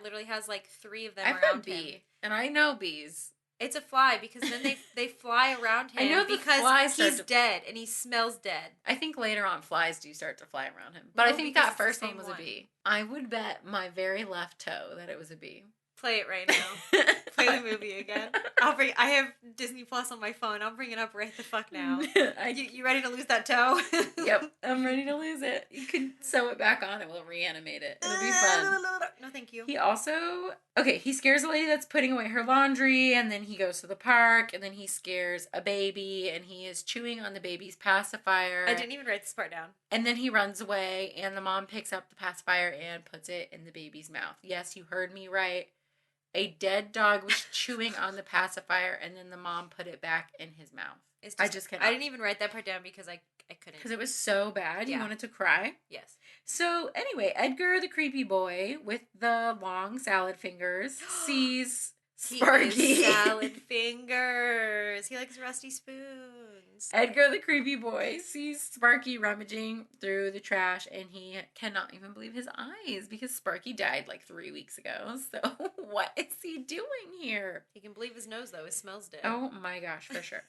literally has like 3 of them I've around had bee, him. and I know bees. It's a fly because then they fly around him. I know because he's dead and he smells dead. I think later on flies do start to fly around him. But I think that first one was a bee. I would bet my very left toe that it was a bee. Play it right now. Play the movie again. I have Disney Plus on my phone. I'll bring it up right the fuck now. You ready to lose that toe? Yep, I'm ready to lose it. You can sew it back on and we'll reanimate it. It'll be fun. No, thank you. He also, he scares a lady that's putting away her laundry, and then he goes to the park, and then he scares a baby, and he is chewing on the baby's pacifier. I didn't even write this part down. And then he runs away, and the mom picks up the pacifier and puts it in the baby's mouth. Yes, you heard me right. A dead dog was chewing on the pacifier, and then the mom put it back in his mouth. I just cannot. I didn't even write that part down because I couldn't. Because it was so bad. Yeah. You wanted to cry? Yes. So, anyway, Edgar, the creepy boy with the long salad fingers, sees Sparky. Salad fingers. He likes rusty spoons. Edgar, the creepy boy, sees Sparky rummaging through the trash, and he cannot even believe his eyes because Sparky died like 3 weeks ago. So what is he doing here? He can believe his nose, though. His smell's dead. Oh my gosh, for sure.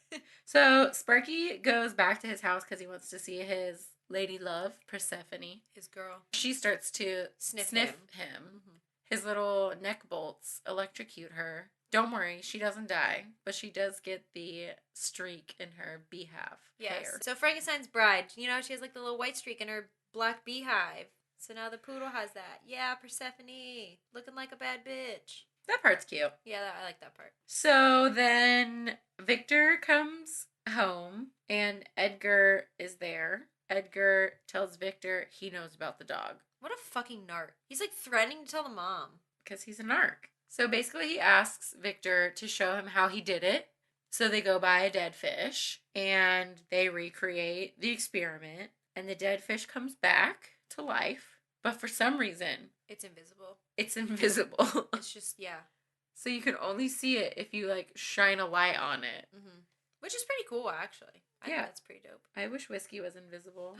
So Sparky goes back to his house because he wants to see his lady love, Persephone. His girl. She starts to sniff him. Mm-hmm. His little neck bolts electrocute her. Don't worry, she doesn't die, but she does get the streak in her beehive hair. So Frankenstein's bride, you know, she has like the little white streak in her black beehive. So now the poodle has that. Yeah, Persephone, looking like a bad bitch. That part's cute. Yeah, I like that part. So then Victor comes home and Edgar is there. Edgar tells Victor he knows about the dog. What a fucking narc. He's like threatening to tell the mom. Because he's a narc. So basically he asks Victor to show him how he did it. So they go buy a dead fish and they recreate the experiment. And the dead fish comes back to life. But for some reason, it's invisible. It's invisible. It's just, yeah. So you can only see it if you like shine a light on it. Mm-hmm. Which is pretty cool, actually. I think that's pretty dope. I wish Whiskey was invisible.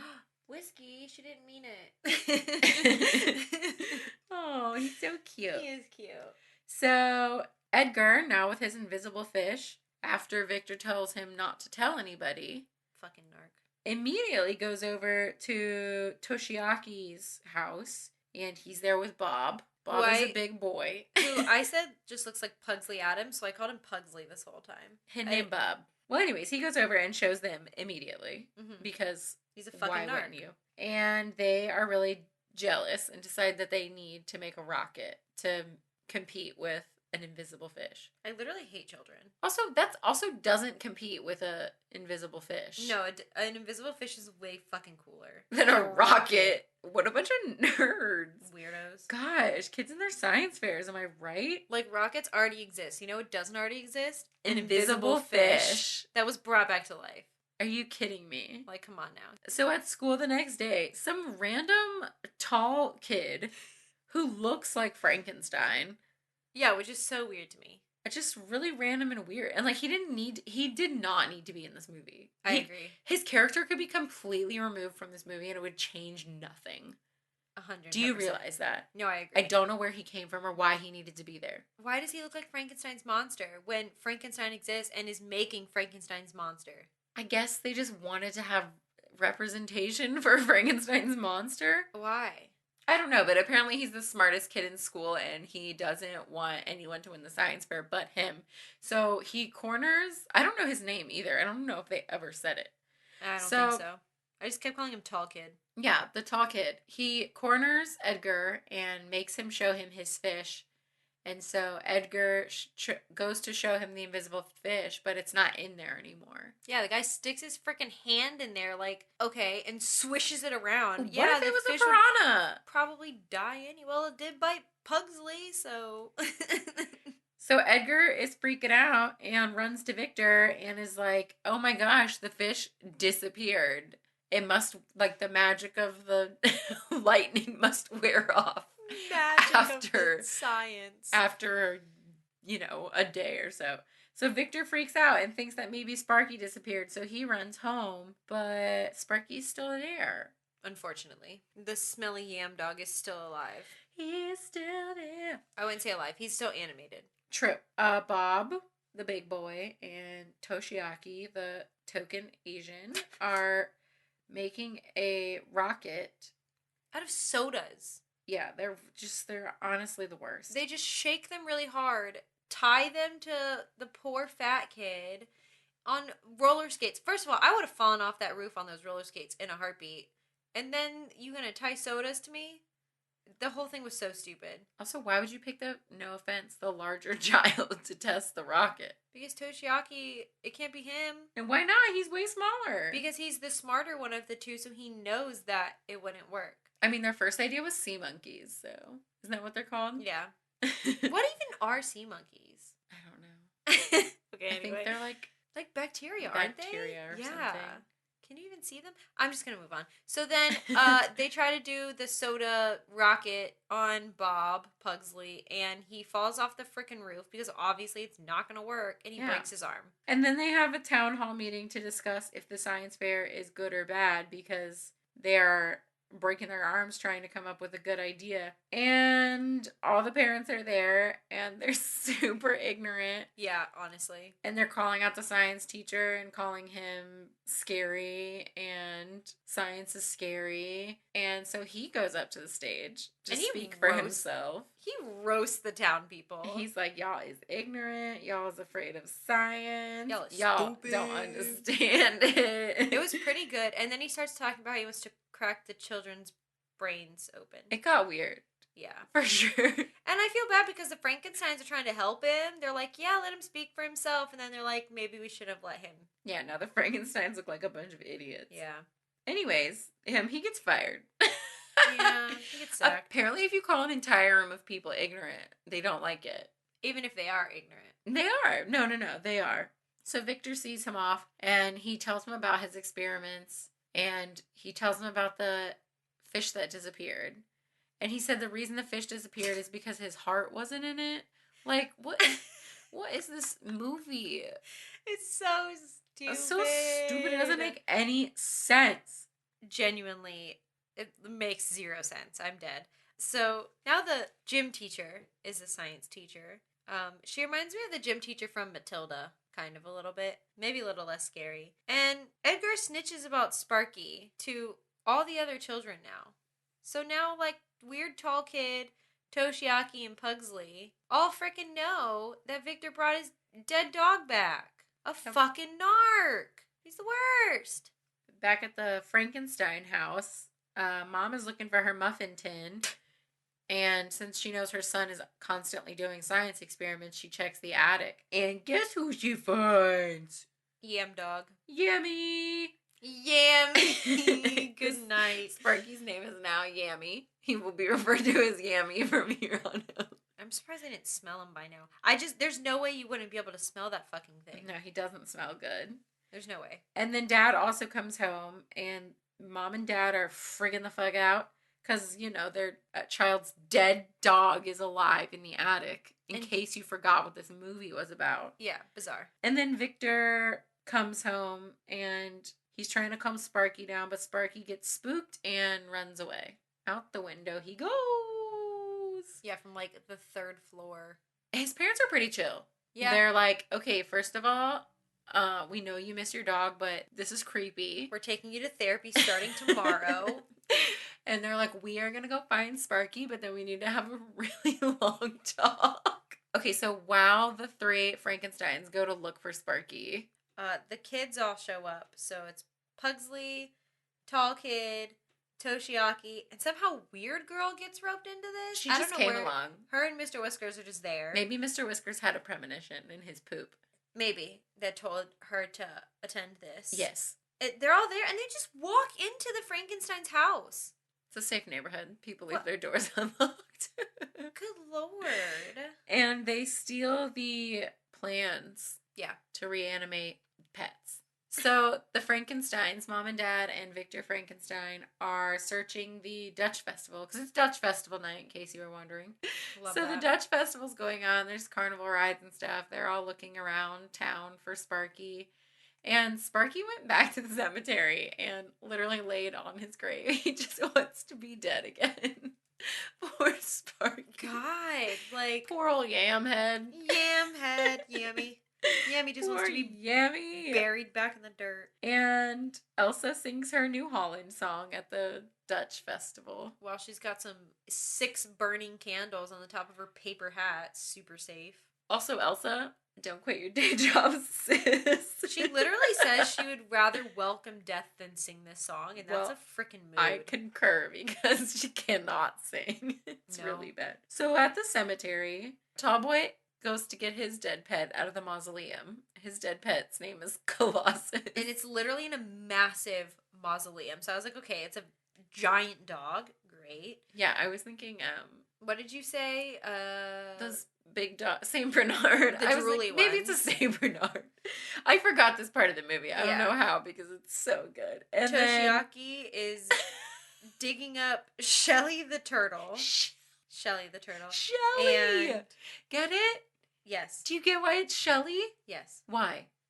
Whiskey, she didn't mean it. Oh, he's so cute. He is cute. So Edgar, now with his invisible fish, after Victor tells him not to tell anybody, fucking narc, immediately goes over to Toshiaki's house, and he's there with Bob. Bob is a big boy. Who I said just looks like Pugsley Adams, so I called him Pugsley this whole time. His name Bob. Well, anyways, he goes over and shows them immediately because he's a fucking why narc. Wouldn't you? And they are really jealous and decide that they need to make a rocket to compete with an invisible fish. I literally hate children. Also, that also doesn't compete with a invisible fish. No, an invisible fish is way fucking cooler than a rocket. What a bunch of nerds. Weirdos. Gosh, kids in their science fairs, am I right? Like, rockets already exist. You know what doesn't already exist? An invisible fish. That was brought back to life. Are you kidding me? Like, come on now. So at school the next day, some random tall kid who looks like Frankenstein. Yeah, which is so weird to me. It's just really random and weird. And like he did not need to be in this movie. I agree. His character could be completely removed from this movie and it would change nothing. 100%. Do you realize that? No, I agree. I don't know where he came from or why he needed to be there. Why does he look like Frankenstein's monster when Frankenstein exists and is making Frankenstein's monster? I guess they just wanted to have representation for Frankenstein's monster. Why? I don't know, but apparently he's the smartest kid in school and he doesn't want anyone to win the science fair but him. So he corners, I don't know his name either. I don't know if they ever said it. I don't think so. I just kept calling him Tall Kid. Yeah, the tall kid. He corners Edgar and makes him show him his fish. And so Edgar goes to show him the invisible fish, but it's not in there anymore. Yeah, the guy sticks his freaking hand in there, like, okay, and swishes it around. What yeah, if it was a piranha? Probably die anyway. Well, it did bite Pugsley, so. So Edgar is freaking out and runs to Victor and is like, oh my gosh, the fish disappeared. It must, like, the magic of the lightning must wear off. After science. After, a day or so. So Victor freaks out and thinks that maybe Sparky disappeared, so he runs home, but Sparky's still there. Unfortunately. The smelly Yam Dog is still alive. He's still there. I wouldn't say alive. He's still animated. True. Bob, the big boy, and Toshiaki, the token Asian, are making a rocket. Out of sodas. Yeah, they're honestly the worst. They just shake them really hard, tie them to the poor fat kid on roller skates. First of all, I would have fallen off that roof on those roller skates in a heartbeat. And then you gonna tie sodas to me? The whole thing was so stupid. Also, why would you pick no offense, the larger child to test the rocket? Because Toshiaki, it can't be him. And why not? He's way smaller. Because he's the smarter one of the two, so he knows that it wouldn't work. I mean, their first idea was sea monkeys, so isn't that what they're called? Yeah. What even are sea monkeys? I don't know. Okay, I think they're like bacteria, aren't they? Bacteria or something. Can you even see them? I'm just gonna move on. So then, they try to do the soda rocket on Bob Pugsley, and he falls off the frickin' roof because obviously it's not gonna work, and he breaks his arm. And then they have a town hall meeting to discuss if the science fair is good or bad because they're breaking their arms trying to come up with a good idea. And all the parents are there and they're super ignorant. Yeah, honestly. And they're calling out the science teacher and calling him scary and science is scary. And so he goes up to the stage just he speak for roasts- himself. He roasts the town people. He's like, y'all is ignorant. Y'all is afraid of science. Y'all is Y'all stupid. don't understand it. It was pretty good. And then he starts talking about how he wants to crack the children's brains open. It got weird. Yeah. For sure. And I feel bad because the Frankensteins are trying to help him. They're like, yeah, let him speak for himself. And then they're like, maybe we should have let him. Yeah, now the Frankensteins look like a bunch of idiots. Yeah. Anyways, he gets fired. Yeah, he gets sacked. Apparently, if you call an entire room of people ignorant, they don't like it. Even if they are ignorant. They are. No, they are. So Victor sees him off, and he tells him about his experiments, and he tells him about the fish that disappeared. And he said the reason the fish disappeared is because his heart wasn't in it. Like, what is this movie? It's so stupid. It's so stupid. It doesn't make any sense. Genuinely, it makes zero sense. I'm dead. So now the gym teacher is a science teacher. She reminds me of the gym teacher from Matilda, kind of a little bit. Maybe a little less scary. And Edgar snitches about Sparky to all the other children now. So now, like, weird tall kid, Toshiaki, and Pugsley all freaking know that Victor brought his dead dog back. A fucking narc. He's the worst. Back at the Frankenstein house, Mom is looking for her muffin tin. And since she knows her son is constantly doing science experiments, she checks the attic. And guess who she finds? Yam Dog. Yummy! Yammy. Good night. Sparky's name is now Yammy. He will be referred to as Yammy from here on out. I'm surprised I didn't smell him by now. There's no way you wouldn't be able to smell that fucking thing. No, he doesn't smell good. There's no way. And then Dad also comes home, and Mom and Dad are friggin' the fuck out. Because, their child's dead dog is alive in the attic. In case you forgot what this movie was about. Yeah, bizarre. And then Victor comes home, and he's trying to calm Sparky down, but Sparky gets spooked and runs away. Out the window he goes. Yeah, from like the third floor. His parents are pretty chill. Yeah. They're like, okay, first of all, we know you miss your dog, but this is creepy. We're taking you to therapy starting tomorrow. And they're like, we are going to go find Sparky, but then we need to have a really long talk. Okay, so while the three Frankensteins go to look for Sparky. The kids all show up. So it's Pugsley, Tall Kid, Toshiaki, and somehow Weird Girl gets roped into this. She just came along. Her and Mr. Whiskers are just there. Maybe Mr. Whiskers had a premonition in his poop. Maybe. That told her to attend this. Yes. They're all there, and they just walk into the Frankenstein's house. It's a safe neighborhood. People leave their doors unlocked. Good Lord. And they steal the plans. Yeah. To reanimate pets. So the Frankensteins, Mom and Dad and Victor Frankenstein, are searching the Dutch Festival. Because it's Dutch Festival night, in case you were wondering. Love so that. the Dutch Festival's going on. There's carnival rides and stuff. They're all looking around town for Sparky. And Sparky went back to the cemetery and literally laid on his grave. He just wants to be dead again. Poor Sparky. God, like... Poor old Yam head. Yam head. Yammy. Yammy just wants to be Yammy. buried back in the dirt. And Elsa sings her New Holland song at the Dutch Festival. While she's got some 6 burning candles on the top of her paper hat. Super safe. Also, Elsa, don't quit your day job, sis. She literally says she would rather welcome death than sing this song, and that's a freaking mood. I concur, because she cannot sing. It's really bad. So at the cemetery, Tallboy goes to get his dead pet out of the mausoleum. His dead pet's name is Colossus. And it's literally in a massive mausoleum. So I was like, okay, it's a giant dog. Great. Yeah, I was thinking, what did you say? Those big dog, Saint Bernard. The drooly like, maybe it's a Saint Bernard. I forgot this part of the movie. I don't know how, because it's so good. And Toshiaki is digging up Shelley the turtle. Shelley the turtle. Shelley! And get it? Yes. Do you get why it's Shelley? Yes.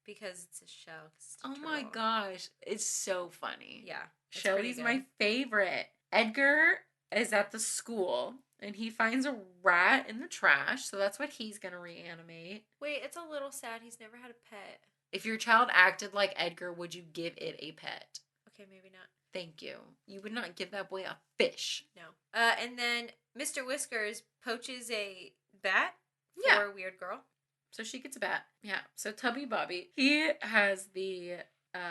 Because it's a shell. Oh my gosh. It's so funny. Yeah. Shelley's my favorite. Edgar is at the school, and he finds a rat in the trash, so that's what he's going to reanimate. Wait, it's a little sad. He's never had a pet. If your child acted like Edgar, would you give it a pet? Okay, maybe not. Thank you. You would not give that boy a fish. No. And then Mr. Whiskers poaches a bat Yeah. for Weird Girl. So she gets a bat. Yeah. So Tubby Bobby, he has the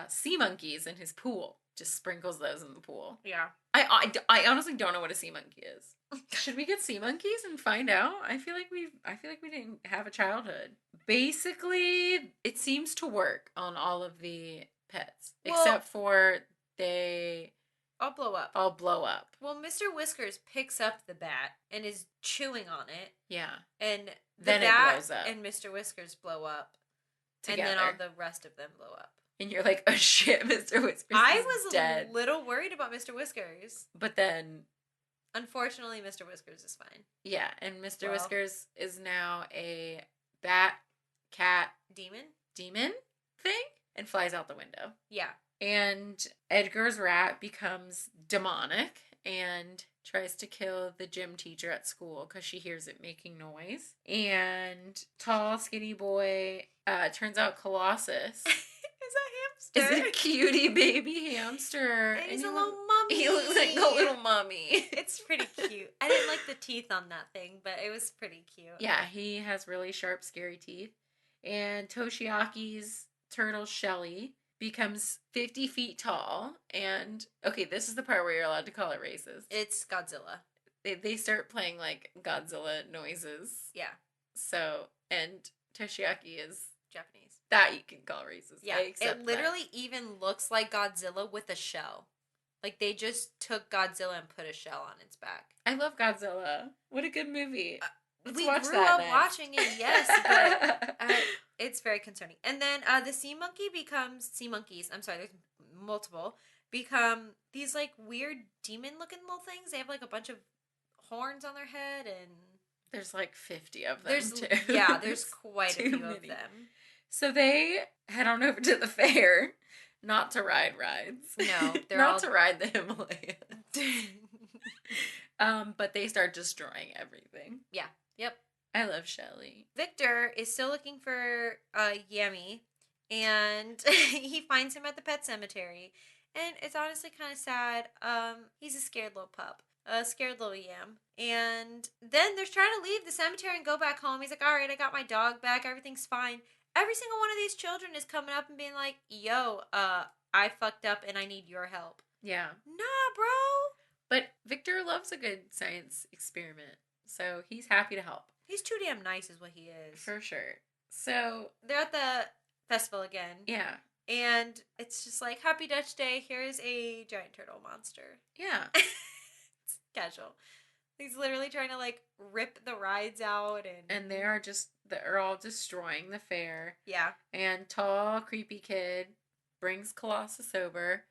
sea monkeys in his pool. Just sprinkles those in the pool. Yeah. I honestly don't know what a sea monkey is. Should we get sea monkeys and find out? I feel like we didn't have a childhood. Basically, it seems to work on all of the pets, except for they all blow up. All blow up. Well, Mr. Whiskers picks up the bat and is chewing on it. Yeah. And then it blows up. And Mr. Whiskers blow up. Together. And then all the rest of them blow up. And you're like, oh shit, Mr. Whiskers I is was dead. a little worried about Mr. Whiskers. But then... Unfortunately, Mr. Whiskers is fine. Yeah, and Mr. Whiskers is now a bat, cat... Demon thing? And flies out the window. Yeah. And Edgar's rat becomes demonic and tries to kill the gym teacher at school because she hears it making noise. And tall, skinny boy turns out Colossus. Is a cutie baby hamster. And he's a little mummy. He looks like a little mummy. It's pretty cute. I didn't like the teeth on that thing, but it was pretty cute. Yeah, he has really sharp, scary teeth. And Toshiaki's turtle, Shelley, becomes 50 feet tall. And, okay, this is the part where you're allowed to call it racist. It's Godzilla. They start playing, like, Godzilla noises. Yeah. So, and Toshiaki is... Japanese. That you can call racist. Yeah, it literally even looks like Godzilla with a shell. Like, they just took Godzilla and put a shell on its back. I love Godzilla. What a good movie. We grew up watching it, yes, but it's very concerning. And then the sea monkeys, I'm sorry, there's multiple, become these, like, weird demon-looking little things. They have, like, a bunch of horns on their head, and... There's, like, 50 of them, too. Yeah, there's quite a few of them. So they head on over to the fair, not to ride rides. No, they're not to ride the Himalayas. But they start destroying everything. Yeah. Yep. I love Shelley. Victor is still looking for Yammy, and he finds him at the pet cemetery. And it's honestly kind of sad. He's a scared little pup. A scared little Yam. And then they're trying to leave the cemetery and go back home. He's like, all right, I got my dog back. Everything's fine. Every single one of these children is coming up and being like, yo, I fucked up and I need your help. Yeah. Nah, bro. But Victor loves a good science experiment. So he's happy to help. He's too damn nice is what he is. For sure. So they're at the festival again. Yeah. And it's just like, Happy Dutch Day. Here's a giant turtle monster. Yeah. It's casual. He's literally trying to, like, rip the rides out. And they're all destroying the fair. Yeah. And tall, creepy kid brings Colossus over.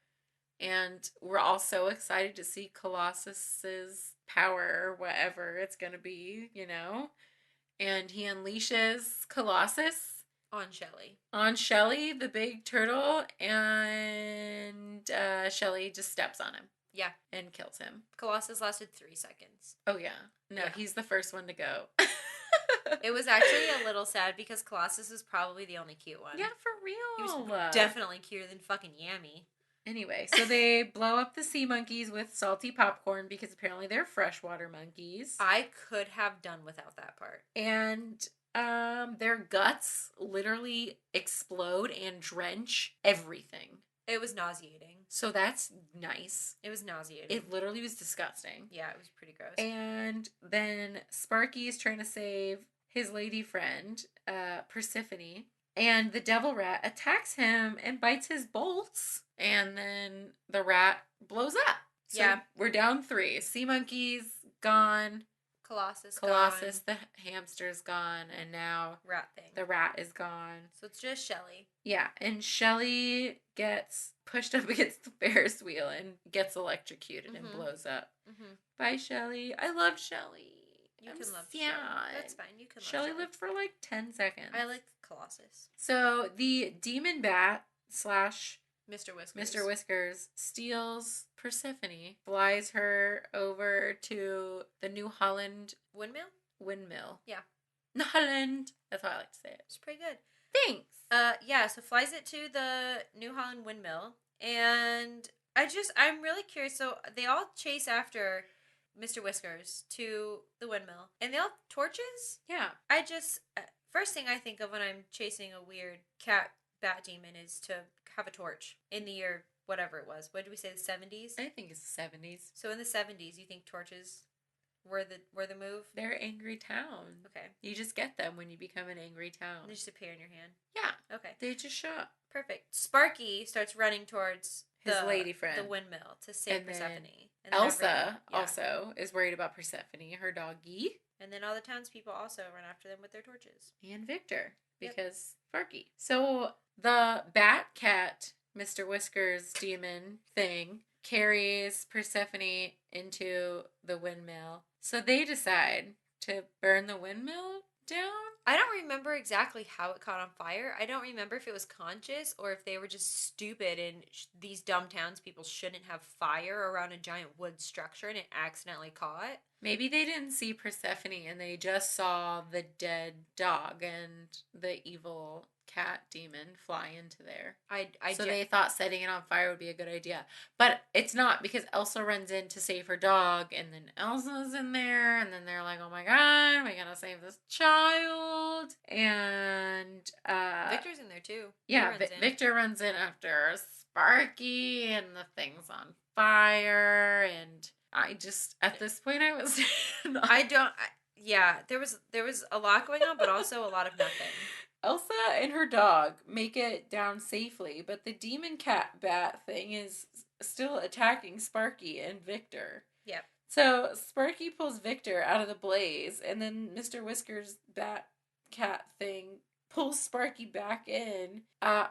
And we're all so excited to see Colossus's power, whatever it's going to be, you know? And he unleashes Colossus on Shelley. On Shelley, the big turtle, and Shelley just steps on him. Yeah. And kills him. Colossus lasted 3 seconds. Oh, yeah. No, yeah. He's the first one to go. It was actually a little sad because Colossus is probably the only cute one. Yeah, for real. He was definitely cuter than fucking Yammy. Anyway, so they blow up the sea monkeys with salty popcorn because apparently they're freshwater monkeys. I could have done without that part. And their guts literally explode and drench everything. It was nauseating. So that's nice. It was nauseating. It literally was disgusting. Yeah, it was pretty gross. And then Sparky is trying to save his lady friend, Persephone. And the devil rat attacks him and bites his bolts. And then the rat blows up. So yeah. We're down 3. Sea monkeys, gone. Colossus, the hamster's gone. And now the rat is gone. So it's just Shelley. Yeah. And Shelley gets pushed up against the Ferris wheel and gets electrocuted and blows up. Bye, Shelley. I love Shelley. You can love Shelley. That's fine. You can love Shelley lived for like 10 seconds. I like Colossus. So the demon bat / Mr. Whiskers steals Persephone, flies her over to the New Holland windmill. Yeah. New Holland. That's how I like to say it. It's pretty good. Thanks. Yeah, so flies it to the New Holland windmill, and I'm really curious. So they all chase after Mr. Whiskers to the windmill, and they all have torches. Yeah. First thing I think of when I'm chasing a weird cat bat demon is to have a torch in the year whatever it was. What did we say? The 70s. I think it's the 70s. So in the 70s, you think torches were the move? They're angry town. Okay. You just get them when you become an angry town. They just appear in your hand. Yeah. Okay. They just show up. Perfect. Sparky starts running towards his lady friend, the windmill, to save and Persephone. And Elsa also is worried about Persephone, her doggy. And then all the townspeople also run after them with their torches. And Victor, because Sparky. So the Bat Cat, Mr. Whiskers demon thing, carries Persephone into the windmill. So they decide to burn the windmill down. I don't remember exactly how it caught on fire. I don't remember if it was conscious or if they were just stupid and these dumb townspeople shouldn't have fire around a giant wood structure and it accidentally caught. Maybe they didn't see Persephone and they just saw the dead dog and the evil cat demon fly into there. So they thought setting it on fire would be a good idea. But it's not, because Elsa runs in to save her dog, and then Elsa's in there, and then they're like, oh my god, we gotta save this child. And Victor's in there too. Yeah, Victor runs in after Sparky, and the thing's on fire, and I just, at this point, I was yeah, there was a lot going on, but also a lot of nothing. Elsa and her dog make it down safely, but the demon cat bat thing is still attacking Sparky and Victor. Yep. So Sparky pulls Victor out of the blaze, and then Mr. Whiskers' bat cat thing pulls Sparky back in,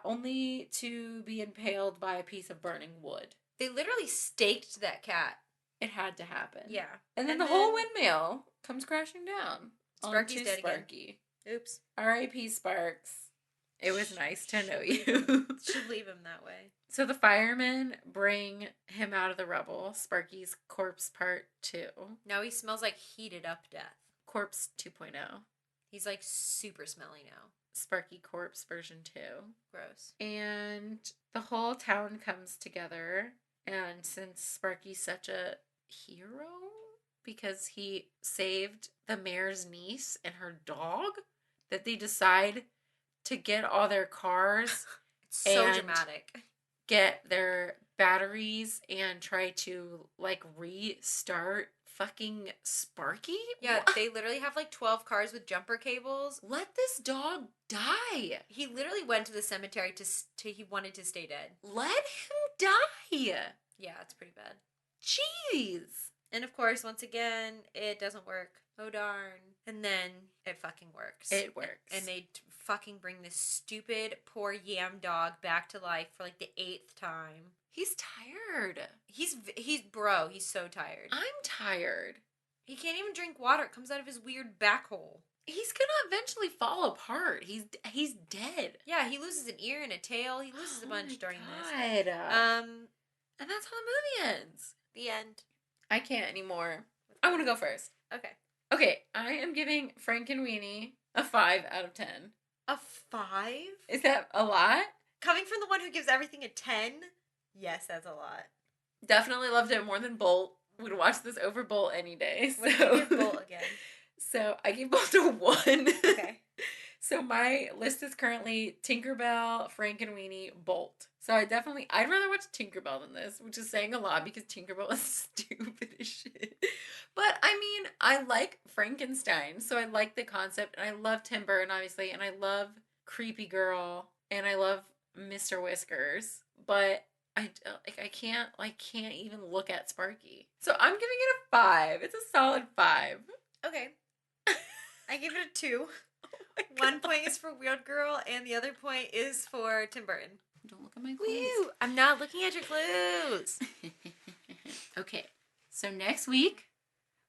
only to be impaled by a piece of burning wood. They literally staked that cat. It had to happen. Yeah. And then the whole windmill comes crashing down. Sparky's dead Sparky. again. Oops. R.I.P. Sparks. It was nice to know you. Should leave him that way. So the firemen bring him out of the rubble. Sparky's corpse part 2. Now he smells like heated up death. Corpse 2.0. He's like super smelly now. Sparky corpse version 2. Gross. And the whole town comes together. And since Sparky's such a hero, because he saved the mayor's niece and her dog, that they decide to get all their cars. It's so dramatic. Get their batteries and try to, like, restart fucking Sparky? Yeah, they literally have like 12 cars with jumper cables. Let this dog die. He literally went to the cemetery he wanted to stay dead. Let him die. Yeah, it's pretty bad. Jeez. And of course, once again, it doesn't work. Oh darn. And then it fucking works. It works. And they fucking bring this stupid poor Yam Dog back to life for like the 8th time. He's tired. He's so tired. I'm tired. He can't even drink water. It comes out of his weird back hole. He's gonna eventually fall apart. He's dead. Yeah, he loses an ear and a tail. He loses a bunch during this. And that's how the movie ends. The end. I can't anymore. I want to go first. Okay, I am giving Frankenweenie a 5 out of 10. A 5? Is that a lot? Coming from the one who gives everything a 10? Yes, that's a lot. Definitely loved it more than Bolt. Would watch this over Bolt any day. So. What did you give Bolt again? So I gave Bolt a 1. Okay. So my list is currently Tinkerbell, Frankenweenie, Bolt. So I'd rather watch Tinkerbell than this, which is saying a lot because Tinkerbell is stupid as shit. But I mean, I like Frankenstein, so I like the concept, and I love Tim Burton, obviously, and I love Creepy Girl, and I love Mr. Whiskers, but I can't even look at Sparky. So I'm giving it a 5. It's a solid 5. Okay. I give it a 2. Oh 1 point is for Weird Girl, and the other point is for Tim Burton. Don't look at my clues. Woo! I'm not looking at your clues. Okay, so next week,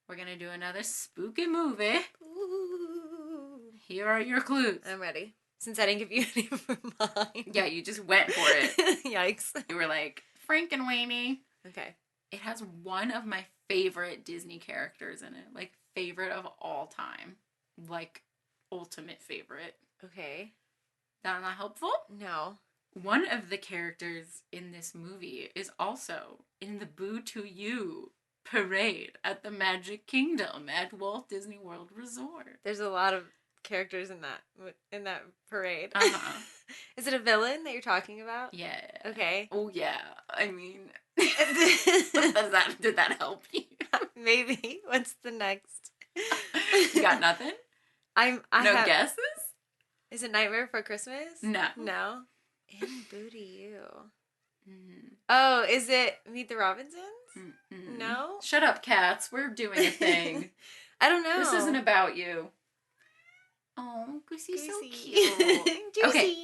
we're going to do another spooky movie. Ooh. Here are your clues. I'm ready. Since I didn't give you any for mine. Yeah, you just went for it. Yikes. You were like, Frankenweenie. Okay. It has one of my favorite Disney characters in it. Like, favorite of all time. Like, ultimate favorite. Okay. That not helpful? No. One of the characters in this movie is also in the Boo to You parade at the Magic Kingdom at Walt Disney World Resort. There's a lot of characters in that parade. Uh-huh. Is it a villain that you're talking about? Yeah. Okay. Oh yeah. I mean, did that help you? Maybe. What's the next? You got nothing? I no have, guesses? Is it Nightmare Before Christmas? No. No. In Boo to You. Mm. Oh, is it Meet the Robinsons? Mm-mm. No. Shut up, cats. We're doing a thing. I don't know. This isn't about you. Oh, Goosy's so Goosey. cute. Goosey. Okay,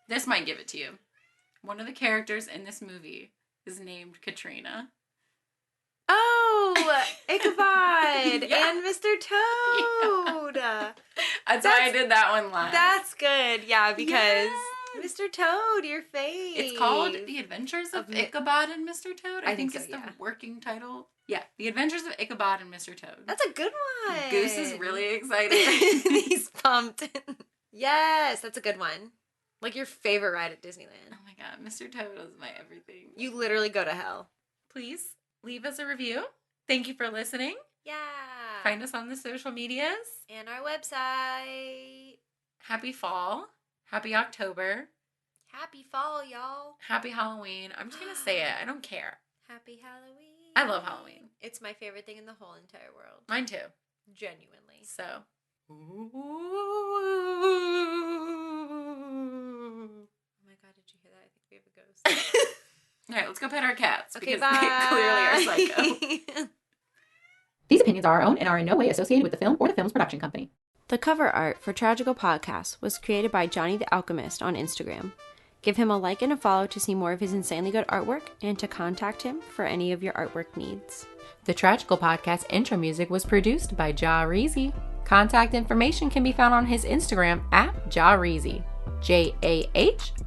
this might give it to you. One of the characters in this movie is named Katrina. Oh, Ichabod Yeah. and Mr. Toad. Yeah. That's why I did that one last. That's good. Yeah, because Yes. Mr. Toad, your fave. It's called The Adventures of Ichabod and Mr. Toad. I think so, it's yeah. the working title. Yeah, The Adventures of Ichabod and Mr. Toad. That's a good one. Goose is really excited. He's pumped. Yes, that's a good one. Like your favorite ride at Disneyland. Oh my god, Mr. Toad is my everything. You literally go to hell. Please leave us a review. Thank you for listening. Yeah. Find us on the social medias. And our website. Happy fall. Happy October. Happy fall, y'all. Happy Halloween. I'm just going to say it. I don't care. Happy Halloween. I love Halloween. It's my favorite thing in the whole entire world. Mine too. Genuinely. So. Oh my god, did you hear that? I think we have a ghost. All right, let's go pet our cats. Okay, because bye. they clearly are psycho. These opinions are our own and are in no way associated with the film or the film's production company. The cover art for Tragical Podcast was created by Johnny the Alchemist on Instagram. Give him a like and a follow to see more of his insanely good artwork and to contact him for any of your artwork needs. The Tragical Podcast intro music was produced by Jahreezy. Contact information can be found on his Instagram at Jahreezy. Jahreezy.